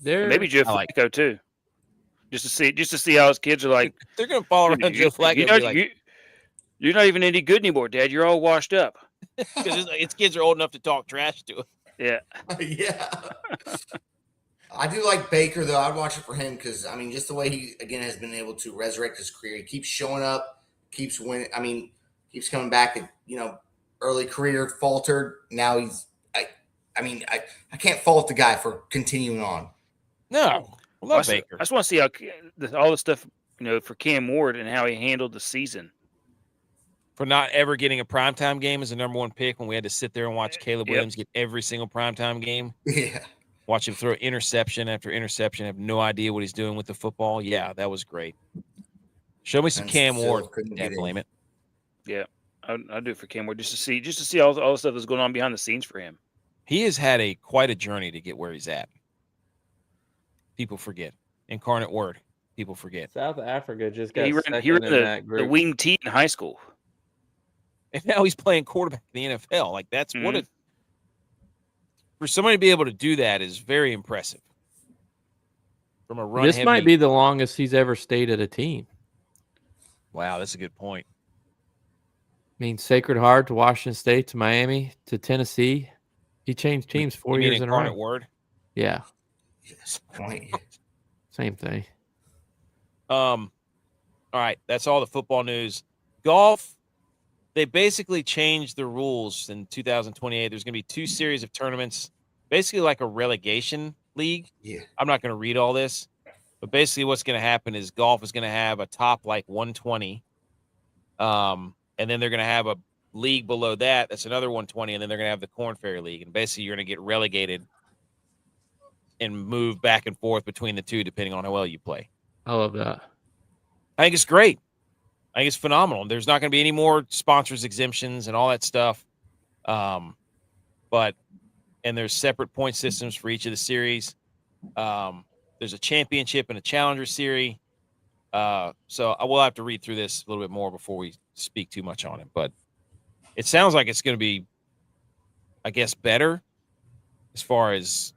Maybe Joe Flacco too. Just to see how his kids are like. They're going to follow around Joe Flacco. You're not even any good anymore, Dad. You're all washed up. Because his kids are old enough to talk trash to him. Yeah. Yeah. I do like Baker, though. I'd watch it for him because, just the way he, again, has been able to resurrect his career. He keeps showing up, keeps winning. Keeps coming back. Early career faltered. Now he's I can't fault the guy for continuing on. No. I love Baker. I just want to see how all the stuff, for Cam Ward and how he handled the season. For not ever getting a primetime game as a number 1 pick when we had to sit there and watch Caleb Williams get every single primetime game. Yeah. Watch him throw interception after interception. Have no idea what he's doing with the football. Yeah, that was great. Show me some Cam Ward. Can't blame it. Yeah, I'd do it for Cam Ward just to see all the stuff that's going on behind the scenes for him. He has had quite a journey to get where he's at. People forget. Incarnate Word. People forget. South Africa just got he ran the wing T in high school. And now he's playing quarterback in the NFL. Like, that's for somebody to be able to do that is very impressive. From a run. This might be the longest he's ever stayed at a team. Wow, that's a good point. Sacred Heart to Washington State to Miami to Tennessee. He changed teams 4 years in a row. Incarnate Word? Yeah. Yes. Point. Same thing. All right, that's all the football news. Golf. They basically changed the rules in 2028. There's going to be 2 series of tournaments, basically like a relegation league. Yeah. I'm not going to read all this, but basically what's going to happen is golf is going to have a top like 120. And then they're going to have a league below that. That's another 120. And then they're going to have the Korn Ferry League. And basically you're going to get relegated and move back and forth between the 2, depending on how well you play. I love that. I think it's great. I think it's phenomenal. There's not going to be any more sponsors exemptions and all that stuff. And there's separate point systems for each of the series. There's a championship and a challenger series. So I will have to read through this a little bit more before we speak too much on it. But it sounds like it's going to be, I guess, better as far as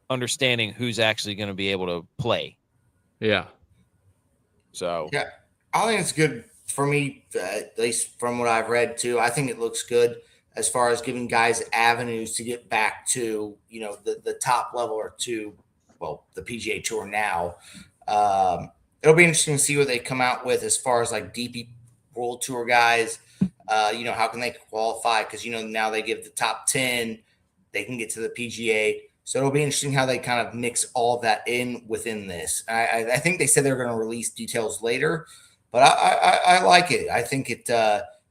understanding who's actually going to be able to play. Yeah. So Yeah, I think it's good for me, at least from what I've read too. I think it looks good as far as giving guys avenues to get back to, the top level or to, well, the PGA Tour now. It'll be interesting to see what they come out with as far as like DP World Tour guys. How can they qualify? Because, now they give the top 10, they can get to the PGA. So it'll be interesting how they kind of mix all of that in within this. I think they said they're going to release details later, but I like it. I think it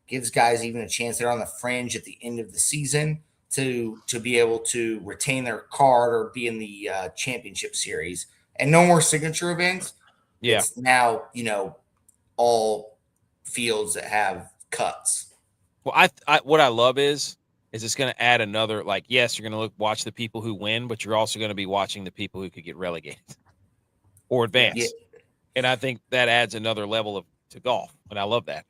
gives guys even a chance. They're on the fringe at the end of the season to be able to retain their card or be in the championship series. And no more signature events. yeah, It's now, all fields that have cuts. well, I what I love is it's going to add another, like, yes, you're going to watch the people who win, but you're also going to be watching the people who could get relegated or advance. Yeah. And I think that adds another level to golf, and I love that.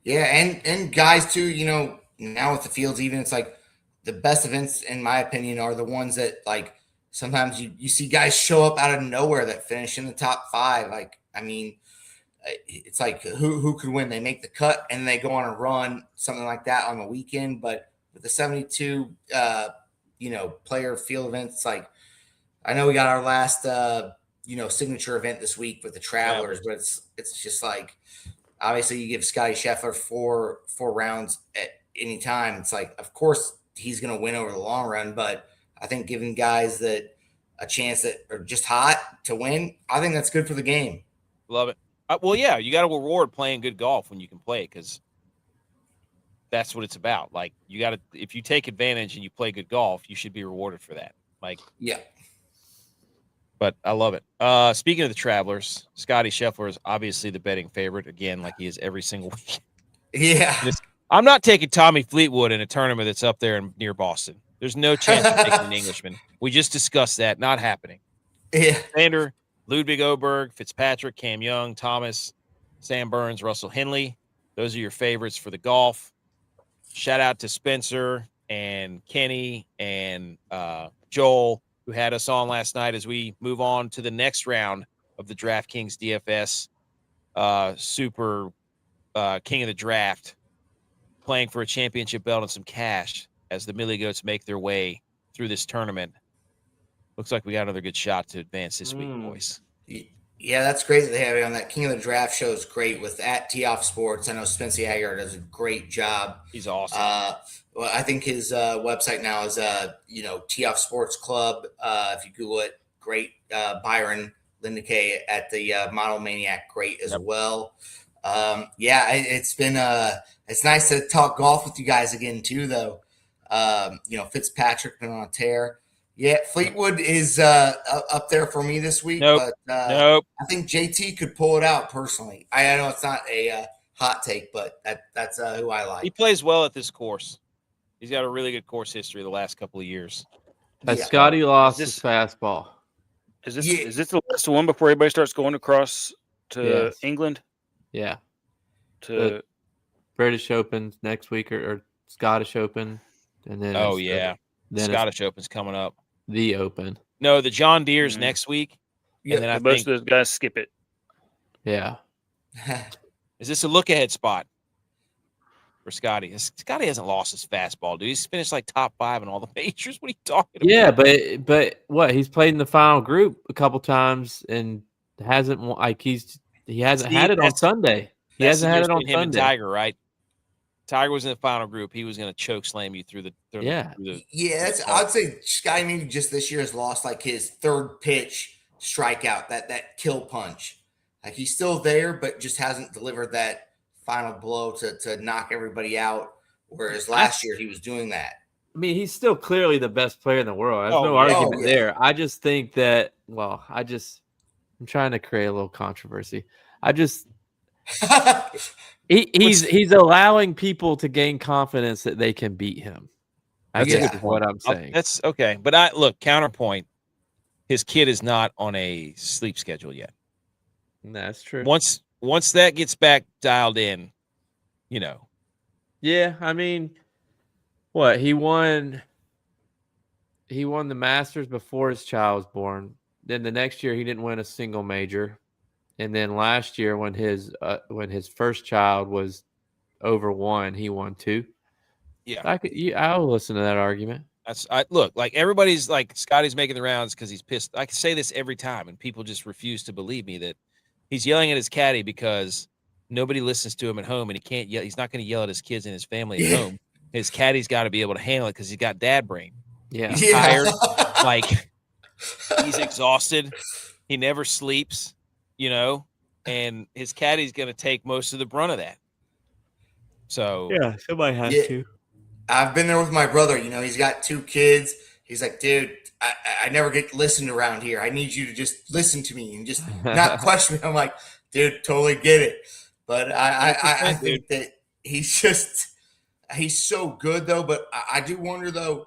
Yeah, and guys too, now with the fields, even it's like the best events, in my opinion, are the ones that like sometimes you see guys show up out of nowhere that finish in the top 5. Like, I mean, it's like who could win? They make the cut and they go on a run, something like that on the weekend. But with the 72, player field events, like I know we got our last, signature event this week with the Travelers, but it's just like obviously you give Scotty Scheffler four rounds at any time. It's like, of course he's going to win over the long run, but I think giving guys that a chance that are just hot to win, I think that's good for the game. Love it. Well, yeah, you got to reward playing good golf when you can play, because that's what it's about. Like, you got to, if you take advantage and you play good golf, you should be rewarded for that. Like, yeah. But I love it. Speaking of the Travelers, Scotty Scheffler is obviously the betting favorite again, like he is every single week. Yeah. I'm not taking Tommy Fleetwood in a tournament that's up there near Boston. There's no chance of taking an Englishman. We just discussed that. Not happening. Yeah. Sander, Ludwig Oberg, Fitzpatrick, Cam Young, Thomas, Sam Burns, Russell Henley. Those are your favorites for the golf. Shout out to Spencer and Kenny and Joel, who had us on last night, as we move on to the next round of the DraftKings DFS Super King of the Draft, playing for a championship belt and some cash as the Millie Goats make their way through this tournament. Looks like we got another good shot to advance this week, boys. Yeah, that's great that they have it on that King of the Draft show. Is great with at Tee Off Sports. I know Spencer Agar does a great job. He's awesome. Well, I think his website now is Tee Off Sports Club. If you Google it, great. Byron Lindekay at the Model Maniac, great as well. It's been it's nice to talk golf with you guys again too, though. Fitzpatrick been on a tear. Yeah, Fleetwood is up there for me this week, but I think JT could pull it out personally. I know it's not a hot take, but that's who I like. He plays well at this course. He's got a really good course history the last couple of years. Has Scotty lost his fastball? Is this the last one before everybody starts going across to England? Yeah. To the British Open next week or Scottish Open, and then then Scottish Open's coming up. The Open. No, the John Deere's next week. Yeah, and then most of those guys skip it. Yeah. Is this a look ahead spot for Scotty? Scotty hasn't lost his fastball, dude. He's finished like top 5 in all the majors. What are you talking about? Yeah, but what? He's played in the final group a couple times and hasn't he hasn't had it on Sunday. He hasn't had it on him Sunday. And Tiger, right? Tiger was in the final group. He was going to choke slam you through the I'd say Scotty maybe just this year has lost like his third pitch strikeout, that kill punch. Like he's still there, but just hasn't delivered that final blow to knock everybody out. Whereas last year he was doing that. I mean, he's still clearly the best player in the world. There's no argument there. I just think that, I'm trying to create a little controversy. He's allowing people to gain confidence that they can beat him. I guess is what I'm saying. That's okay. But counterpoint, his kid is not on a sleep schedule yet. That's true. Once that gets back dialed in, Yeah, I mean, what he won the Masters before his child was born. Then the next year he didn't win a single major, and then last year when his first child was over 1, he won 2. Yeah. I'll listen to that argument. Look, like everybody's like Scotty's making the rounds because he's pissed. I can say this every time, and people just refuse to believe me that he's yelling at his caddy because nobody listens to him at home, and he can't yell. He's not going to yell at his kids and his family at home. His caddy's got to be able to handle it because he's got dad brain. Yeah, He's tired, like he's exhausted. He never sleeps, and his caddy's going to take most of the brunt of that. So yeah, somebody has to. I've been there with my brother. He's got 2 kids. He's like, dude, I never get listened around here. I need you to just listen to me and just not question me. I'm like, dude, totally get it. But I think that he's so good though. But I do wonder though,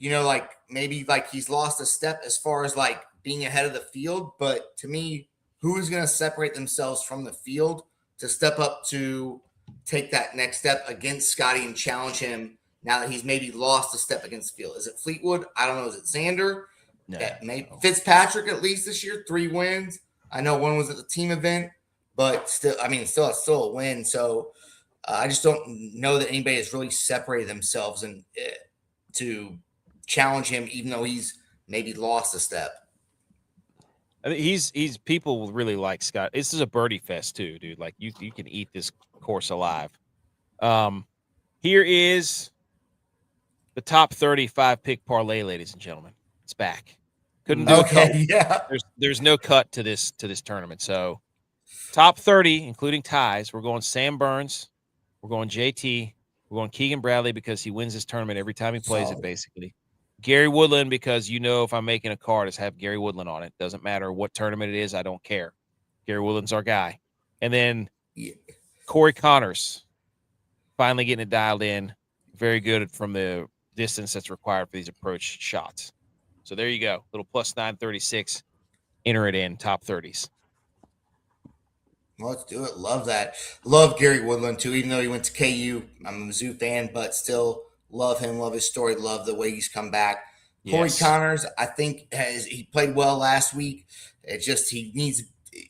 like maybe like he's lost a step as far as like being ahead of the field. But to me, who is going to separate themselves from the field to step up to take that next step against Scotty and challenge him now that he's maybe lost a step against the field? Is it Fleetwood? I don't know. Is it Xander? No. Fitzpatrick at least this year, 3 wins. I know one was at the team event, but still a win. So I just don't know that anybody has really separated themselves and to challenge him, even though he's maybe lost a step. I think he's people really like Scott. This is a birdie fest too, dude. Like you can eat this course alive. Here is the top 35 pick parlay, ladies and gentlemen. It's back. Couldn't do Okay, yeah. There's no cut to this tournament. So top 30, including ties, we're going Sam Burns, we're going JT, we're going Keegan Bradley because he wins this tournament every time he plays it, basically. Gary Woodland, because if I'm making a card, it's have Gary Woodland on it. Doesn't matter what tournament it is, I don't care. Gary Woodland's our guy. And then Corey Connors, finally getting it dialed in. Very good from the distance that's required for these approach shots. So there you go. Little plus 936. Enter it in top 30s. Let's do it. Love that. Love Gary Woodland too, even though he went to KU. I'm a Mizzou fan, but still love him. Love his story. Love the way he's come back. Yes. Corey Connors, I think he played well last week. It's just he needs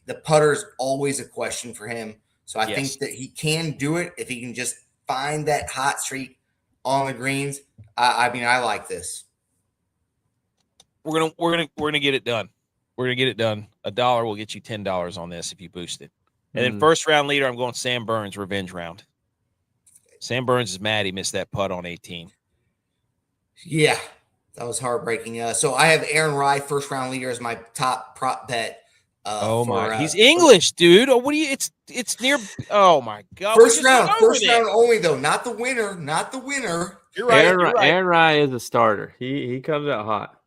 the putter is always a question for him. So I think that he can do it if he can just find that hot streak on the greens. I like this. We're gonna get it done. We're gonna get it done. $1 will get you $10 on this if you boost it. And then first round leader, I'm going Sam Burns, revenge round. Sam Burns is mad he missed that putt on 18. Yeah, that was heartbreaking. So I have Aaron Rye, first round leader, as my top prop bet. He's English, dude. Oh, what do you? It's near. Oh my God. First round only though, not the winner, not the winner. You're right. Aaron Rye is a starter. He comes out hot.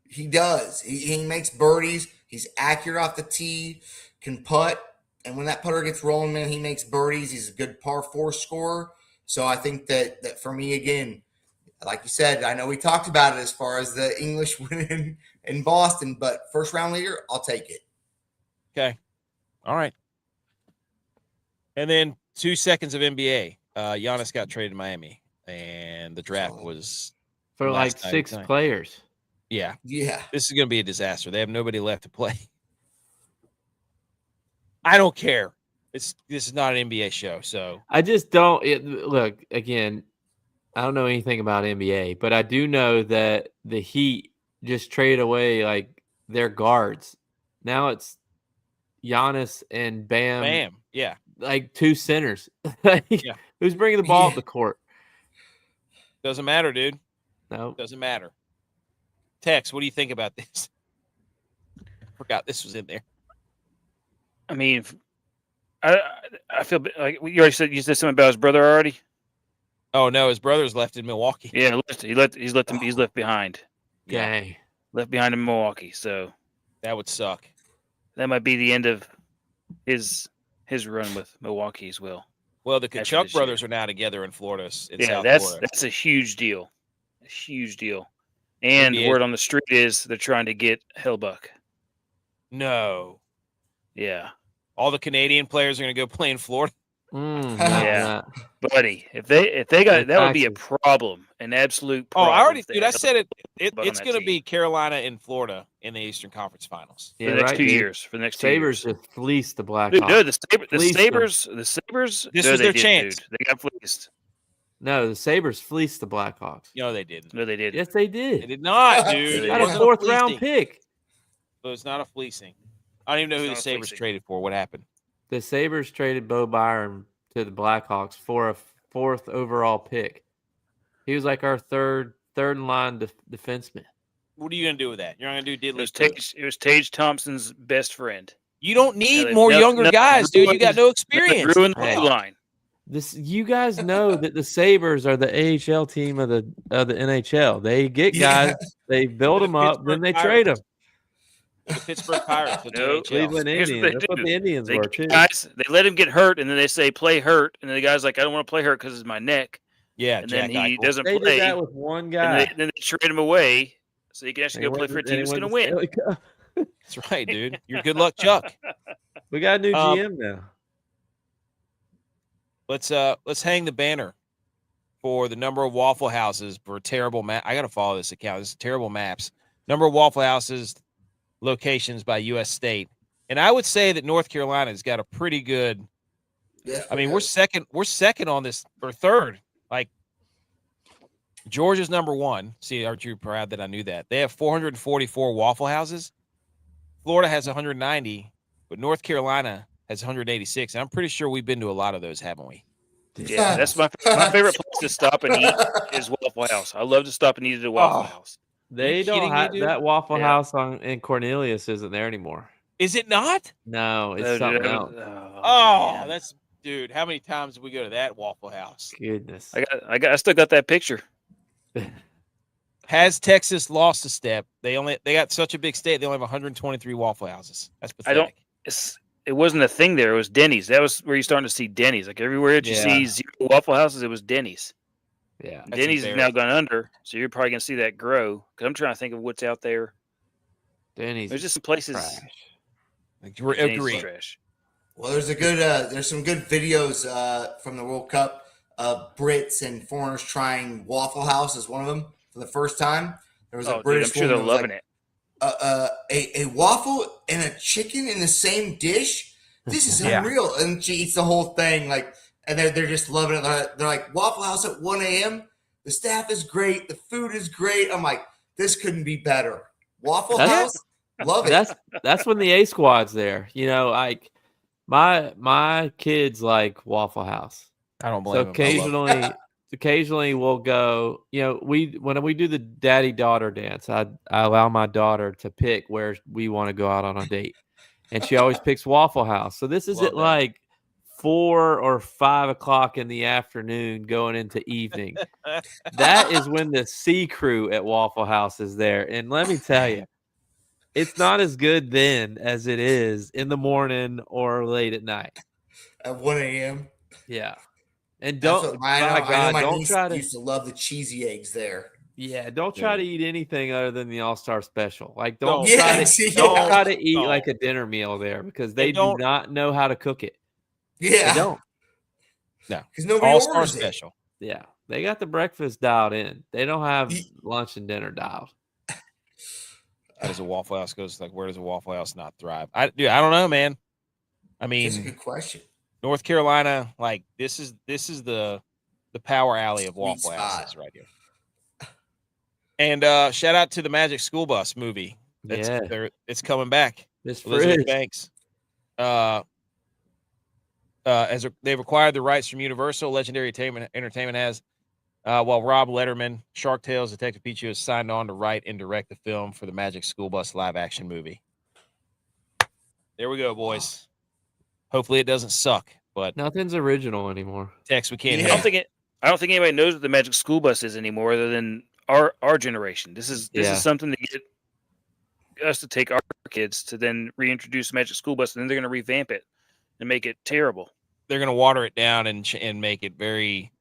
He does. He makes birdies. He's accurate off the tee, can putt. And when that putter gets rolling, man, he makes birdies. He's a good par 4 scorer. So I think that for me, again, like you said, I know we talked about it as far as the English win in Boston, but first round leader, I'll take it. Okay. All right. And then 2 seconds of NBA. Giannis got traded to Miami, and the draft was for like 6 players. Yeah. Yeah. This is going to be a disaster. They have nobody left to play. I don't care. This is not an NBA show, so I just don't look again. I don't know anything about NBA, but I do know that the Heat just traded away like their guards. Now it's Giannis and Bam. Bam, yeah, like 2 centers. Yeah. Who's bringing the ball up the court? Doesn't matter, dude. No, doesn't matter. Tex, what do you think about this? Forgot this was in there. I mean, I feel like you said something about his brother already. Oh no, his brother's left in Milwaukee. Yeah, he's left behind. Dang, left behind in Milwaukee. So that would suck. That might be the end of his run with Milwaukee as well. Well, the Kachuk brothers are now together in Florida. That's a huge deal. A huge deal. And the word on the street is they're trying to get Hellbuck. No. Yeah. All the Canadian players are going to go play in Florida. Yeah. Buddy, if they got that would be a problem, an absolute Oh, problem. I already, if they dude. had I said it. Buck on It's that going to team. be Carolina and Florida in the Eastern Conference Finals. for the next 2 years. For the next 2 Sabres years, just fleeced the Blackhawks. dude. No, the Fleeced Sabres. This no, was they their didn't, chance. Dude. They got fleeced. No, the Sabres fleeced the Blackhawks. No, they didn't. No, they didn't. Yes, they did. They did not, dude. They It Got did. a wasn't fourth fleecing. round pick. But it's not a fleecing. I don't even know It's who not the a Sabres fleecing. traded for. What happened? The Sabres traded Bo Byram to the Blackhawks for a 4th overall pick. He was like our third in line defenseman. What are you going to do with that? You're not going to do diddly. It was Tage Thompson's best friend. You don't need Now more they- younger now they guys, dude. You got no Now they experience. ruined the Hey. blue line. You guys know that the Sabres are the AHL team of the NHL. They get guys, they build The them up, then Pittsburgh they Pirates. trade them. The Pittsburgh Pirates with the No, NHL. Cleveland Here's what Indians. they That's what do. the Indians They were get too. guys, they let him get hurt, and then they say play hurt, and then the guy's like, I don't want to play hurt because it's my neck, Yeah, and Jack then he Eichel. doesn't They play, did that with one and guy. then they trade him away so he can actually And go he play went for a to- team and that's he going to went win. to Stanley Cup. That's right, dude. You're good luck, Chuck. We got a new GM now. Let's hang the banner for the number of Waffle Houses for terrible map. I got to follow this account. This is terrible maps. Number of Waffle Houses locations by U.S. state. And I would say that North Carolina's got a pretty good. Yeah, I mean, we're second on this, or third. Like Georgia's number 1. See, aren't you proud that I knew that? They have 444 Waffle Houses. Florida has 190, but North Carolina has 186. And I'm pretty sure we've been to a lot of those, haven't we? Yeah, that's my favorite place to stop and eat is Waffle House. I love to stop and eat at a Waffle House. They you don't kidding me, have dude? that Waffle Yeah. House in Cornelius isn't there anymore. Is it not? No, it's No, dude, something I else. was- Oh, man. that's dude. How many times did we go to that Waffle House? Goodness. I still got that picture. Has Texas lost a step? They got such a big state. They only have 123 Waffle Houses. That's pathetic. It wasn't a thing there. It was Denny's. That was where you starting to see Denny's. Like everywhere that you Yeah. see 0 Waffle Houses, it was Denny's. Yeah. That's Denny's has now gone under, so you're probably gonna see that grow. Because I'm trying to think of what's out there. Denny's. There's just some places. trash. Denny's is Agree. trash. Well, there's some good videos from the World Cup of Brits and foreigners trying Waffle House as one of them for the first time. There was a Oh, dude, British I'm sure they're woman that was loving like, it. a waffle and a chicken in the same dish. This is Yeah. unreal. And she eats the whole thing, like, and they're just loving it. They're like, Waffle House at 1 a.m. The staff is great. The food is great. I'm like, this couldn't be better. Waffle That's- House, love it. That's when the A squad's there. You know, like my kids like Waffle House. I don't So blame them. occasionally we'll go, you know, when we do the daddy daughter dance, I allow my daughter to pick where we want to go out on a date. And she always picks Waffle House. So this is Love at that. like 4 or 5 o'clock in the afternoon going into evening. That is when the C crew at Waffle House is there. And let me tell you, it's not as good then as it is in the morning or late at night. At 1 a.m. Yeah. And That's don't, what I know. my I know God, my don't niece try to, used to love the cheesy eggs there. yeah, don't try to eat anything other than the All-Star special. Like don't Don't. try Yeah, to, yeah. don't try to eat No. like a dinner meal there because they do don't- not know how to cook it. Yeah. They don't. Because nobody All-Star orders it. special. Yeah. They got the breakfast dialed in. They don't have Ye- lunch and dinner dialed. How does a Waffle House goes? Like, where does a Waffle House not thrive? I don't know, man. I That's a mean, good question. North Carolina, like this is the power alley of Sweet Waffle spot. Houses right here. And shout out to the Magic School Bus movie. Yeah. It's coming back. This Elizabeth fridge. Banks. They've acquired the rights from Universal. Legendary Entertainment has. While Rob Letterman, Shark Tales, Detective Pichu has signed on to write and direct the film for the Magic School Bus live action movie. There we go, boys. Hopefully it doesn't suck, but Nothing's original anymore. Tex, we can't Yeah. hear. I don't think anybody knows what the Magic School Bus is anymore, other than our generation. This is something to get us to take our kids to then reintroduce the Magic School Bus, and then they're going to revamp it and make it terrible. They're going to water it down and make it very.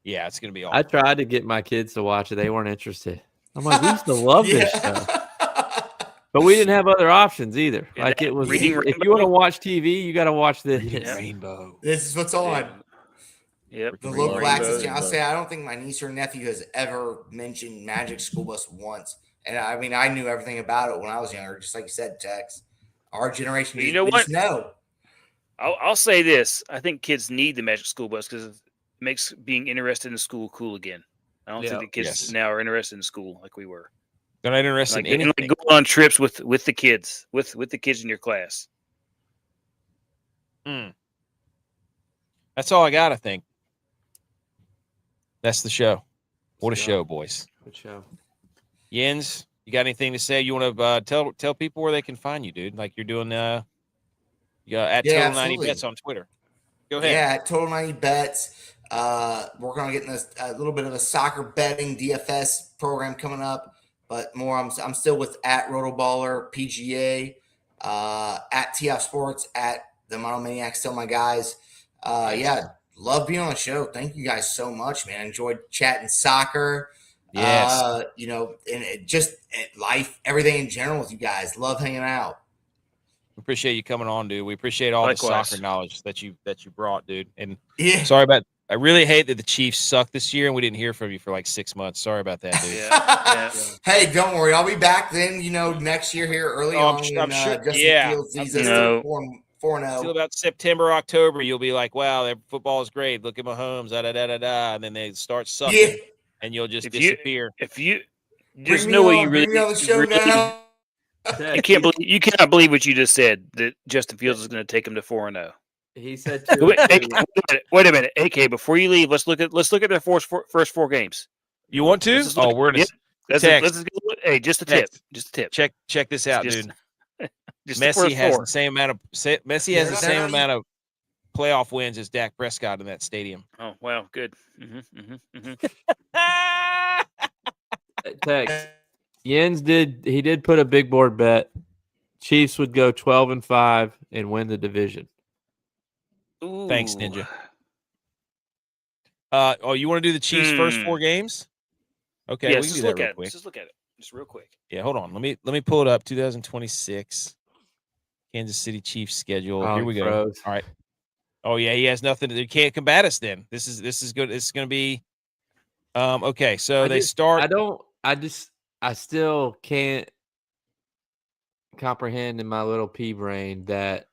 Yeah, it's going to be awful. I tried to get my kids to watch it. They weren't interested. I'm like, we used to love this show. But we didn't have other options either. Yeah, Like it was, Reading if you want to watch TV, you got to watch this. Rainbow. This is what's on. Yep. The Reading local access channel. I'll Rainbow. say I don't think my niece or nephew has ever mentioned Magic School Bus once. And I mean, I knew everything about it when I was younger, just like you said, Tex. Our generation, You know we what? just know. I'll say this: I think kids need the Magic School Bus because it makes being interested in school cool again. I don't think the kids now are interested in school like we were. They're not interested in anything. And like go on trips with the kids, with the kids in your class. That's all I got, I think. That's the show. What a show, boys. Good show. Jens, you got anything to say? You want to tell people where they can find you, dude? Like you're doing at Total 90 Bets on Twitter. Go ahead. Yeah, at Total 90 Bets. Working on getting a little bit of a soccer betting DFS program coming up, but more I'm still with at Rotoballer PGA, at TF Sports, at the Monomaniacs, still my guys. Yeah, love being on the show. Thank you guys so much, man. Enjoyed chatting soccer. Yes. And just life, everything in general with you guys. Love hanging out. We appreciate you coming on, dude. We appreciate all Likewise. the soccer knowledge that you brought, dude. And Yeah. sorry about. I really hate that the Chiefs suck this year and we didn't hear from you for like 6 months. Sorry about that, dude. Yeah. Hey, don't worry. I'll be back then, next year here early on. I'm sure. Justin Yeah. Fields season No. 4-0. Until about September, October, you'll be like, wow, their football is great. Look at Mahomes, and then they start sucking, Yeah. and you'll just If disappear. there's no way you really, bring me on the show now. you cannot believe what you just said that Justin Fields is going to take him to 4-0. He said Wait a minute, AK. Before you leave, let's look at their first four games. You want to? Oh, we're gonna hey, just a tip. Just a tip. check this out, dude. Just Messi has four. the same amount of playoff wins as Dak Prescott in that stadium. Oh wow, good. Text. Jens did put a big board bet. Chiefs would go 12-5 and win the division. Ooh. Thanks, Ninja. You want to do the Chiefs' first 4 games? Okay, yeah, we can do that real quick. Let's just look at it, just real quick. Yeah, hold on. Let me pull it up. 2026 Kansas City Chiefs schedule. Here we go. Froze. All right. Oh yeah, he has nothing. He can't combat us. Then this is good. This is going to be. Okay, so I still can't comprehend in my little pea brain that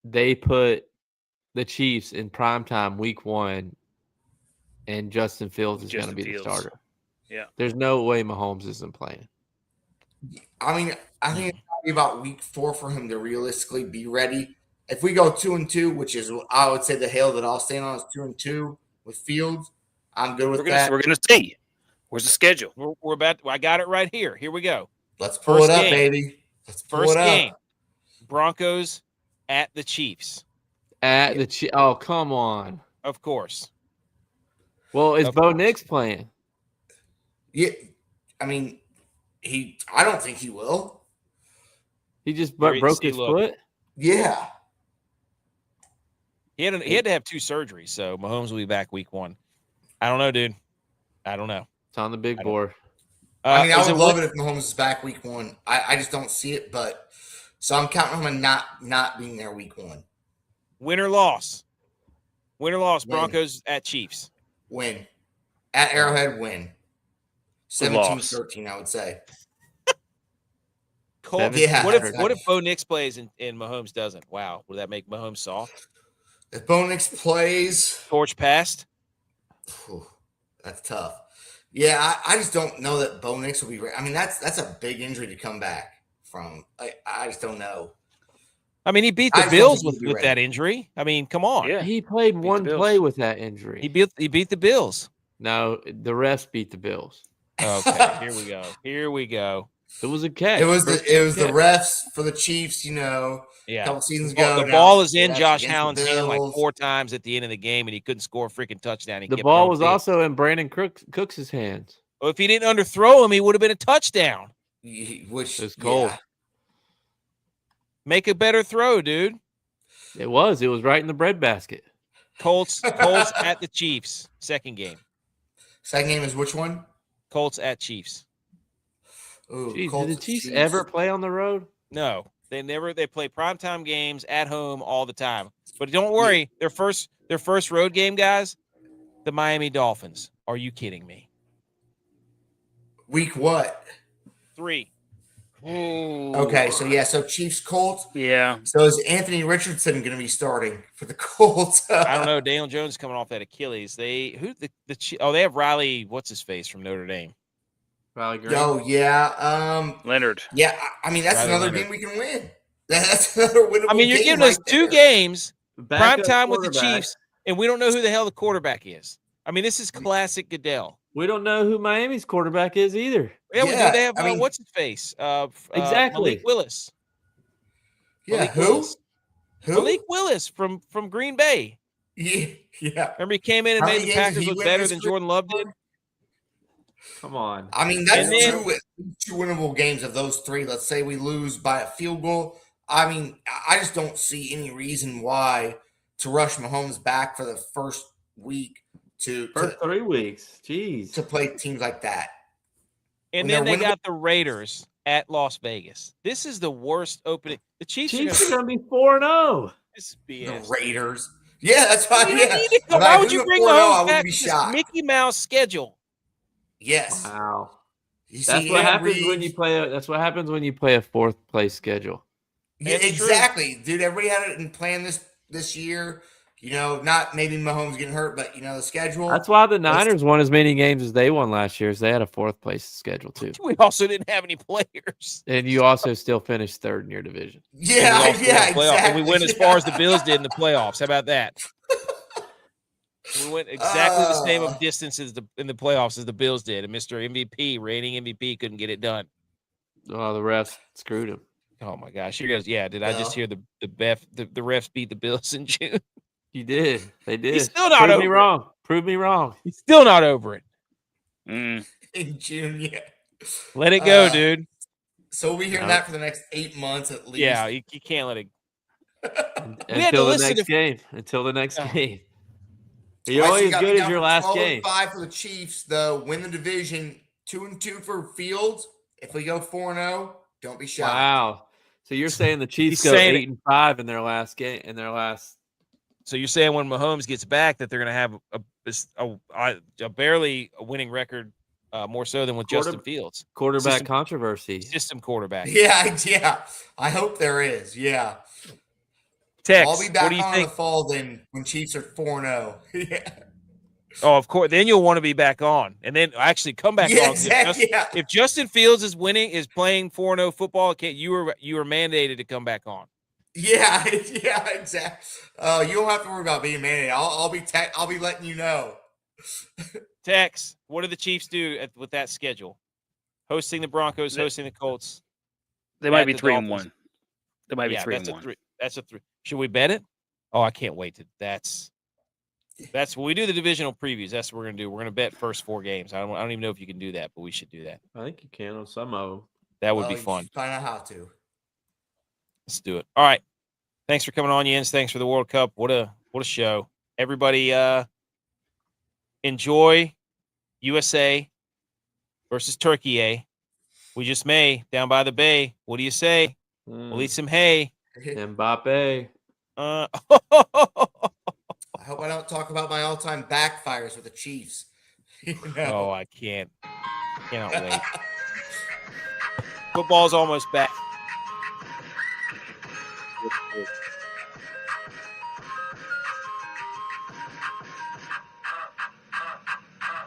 they put the Chiefs in primetime week 1 and Justin Fields is going to be the starter. Yeah. There's no way Mahomes isn't playing. I mean, I think it's probably about week 4 for him to realistically be ready. If we go 2-2, which is I would say the hill that I'll stand on is 2-2 with Fields, I'm good with that. We're gonna see. Where's the schedule? we're about. I got it right here. Here we go. Let's pull it up, baby. Let's pull First it up. game. Broncos at the Chiefs. Oh, come on. Of course. Well, is Bo Nix playing? Yeah, I mean, I don't think he will. He just broke his foot? Yeah. He had to have 2 surgeries, so Mahomes will be back week 1. I don't know, dude. I don't know. It's on the big board. I would love it if Mahomes is back week 1. I just don't see it, but so I'm counting him on not being there week 1. Win or loss? Win. Broncos at Chiefs. Win. At Arrowhead, win. 17-13, I would say. Cold. Yeah. What if Bo Nix plays and Mahomes doesn't? Wow. Would that make Mahomes soft? If Bo Nix plays, Torch passed? That's tough. Yeah, I just don't know that Bo Nix will be ready. I mean, that's a big injury to come back from. I just don't know. I mean, he beat the Bills with that injury. I mean, come on. Yeah. He played one play with that injury. He beat the Bills. No, the refs beat the Bills. Okay, here we go. It was a catch. It was the refs for the Chiefs, a couple seasons ago. The ball is in Josh Allen's hand like 4 times at the end of the game, and he couldn't score a freaking touchdown. The ball was also in Brandon Cooks' hands. Well, if he didn't underthrow him, he would have been a touchdown. Which is cold. Yeah. Make a better throw, dude. It was right in the breadbasket. Colts at the Chiefs. Second game. Second game is which one? Colts at Chiefs. Ooh, Jeez, Colts did the and Chiefs Chiefs. ever play on the road? No, they never. They play primetime games at home all the time. But don't worry, their first road game, guys, the Miami Dolphins. Are you kidding me? Week what? 3. Okay, so Chiefs Colts. Yeah. So is Anthony Richardson going to be starting for the Colts? I don't know. Daniel Jones coming off that Achilles. They have Riley. What's his face from Notre Dame? Riley Green. Oh yeah. Leonard. Yeah, I mean that's Riley another Leonard. game we can win. That's another winnable. I mean, you're game giving us right 2 there. games, prime Backup time with the quarterback. Chiefs, and we don't know who the hell the quarterback is. I mean, this is classic Goodell. We don't know who Miami's quarterback is either. Yeah, we do. Yeah, They have I mean- what's his face? Exactly. Malik Willis. Yeah, Malik who? Willis. Who? Malik Willis from Green Bay. Yeah. Remember he came in and How made many the games did Packers he look win better this than career? Jordan Love did. Come on. I mean, that's And then- two winnable games of those 3. Let's say we lose by a field goal. I mean, I just don't see any reason why to rush Mahomes back for the first week to 3 weeks. Jeez. play teams like that. And When then they're they got the Raiders at Las Vegas. This is the worst opening. The Chiefs Chiefs are are going to be 4-0. This is The BS. Raiders. Yeah, that's fine. You Yeah. don't need to go. If Why I would lose you a bring 4-0, I Mahomes wouldn't back be to this shocked. Mickey Mouse schedule? Yes. Wow. You That's see what Andy happens when Reid- you play. That's what happens when you play a 4th place schedule. Yeah, That's true. exactly, dude. Everybody had it in plan this year. You know, not maybe Mahomes getting hurt, but the schedule. That's why the Niners won as many games as they won last year. As they had a 4th place schedule too, We also didn't have any players. and you also still finished 3rd in your division. Yeah, And we lost in the yeah, playoff- exactly. And we went as far as the Bills did in the playoffs. How about that? We went exactly the same of distance in the playoffs as the Bills did, and Mr. MVP, reigning MVP, couldn't get it done. Oh, the refs screwed him. Oh my gosh! Here goes. Yeah, did I just hear the refs beat the Bills in June? You did. They did. He's still not Prove over me it. wrong. Prove me wrong. He's still not over it. Mm. In June, yeah. Let it go, dude. So we'll be hearing No. that for the next 8 months at least. Yeah, you can't let it. We had to Until the listen next to- game. Until the next Oh. game. All You're right, so only you as got good me as down your for last 12 and game. 5 for the Chiefs, though. Win the division. 2-2 for Fields. If we go 4-0, don't be shocked. Wow. So you're saying the Chiefs He's go saying 8-5 in their last game? In their last, So you're saying when Mahomes gets back that they're going to have a barely a winning record, more so than with Justin Fields, quarterback System- controversy. system quarterback. Yeah. I hope there is. Yeah. Tex, I'll be what back do you on in think? the fall then when Chiefs are 4-0. Yeah. Oh, of course. Then you'll want to be back on, and then actually come back Yeah, on. exactly. Yeah. If Justin Fields is playing 4-0 football, you are mandated to come back on. Yeah, exactly. You don't have to worry about being mandated. I'll be letting you know. Tex, what do the Chiefs do with that schedule? Hosting the Broncos, hosting the Colts. They might At be the 3-1. Dolphins. They might be Yeah, 3-1. that's a 3. Should we bet it? Oh, I can't wait to. That's when we do the divisional previews. That's what we're gonna do. We're gonna bet first 4 games. I don't even know if you can do that, but we should do that. I think you can on some of them. That would be You fun. should find out how to. Let's do it. All right. Thanks for coming on, Jens. Thanks for the World Cup. What a show. Everybody enjoy USA versus Turkey, eh? We just may down by the bay. What do you say? We'll eat some hay. Mbappe. I hope I don't talk about my all-time backfires with the Chiefs. Oh, I can't. Cannot wait. Football's almost back.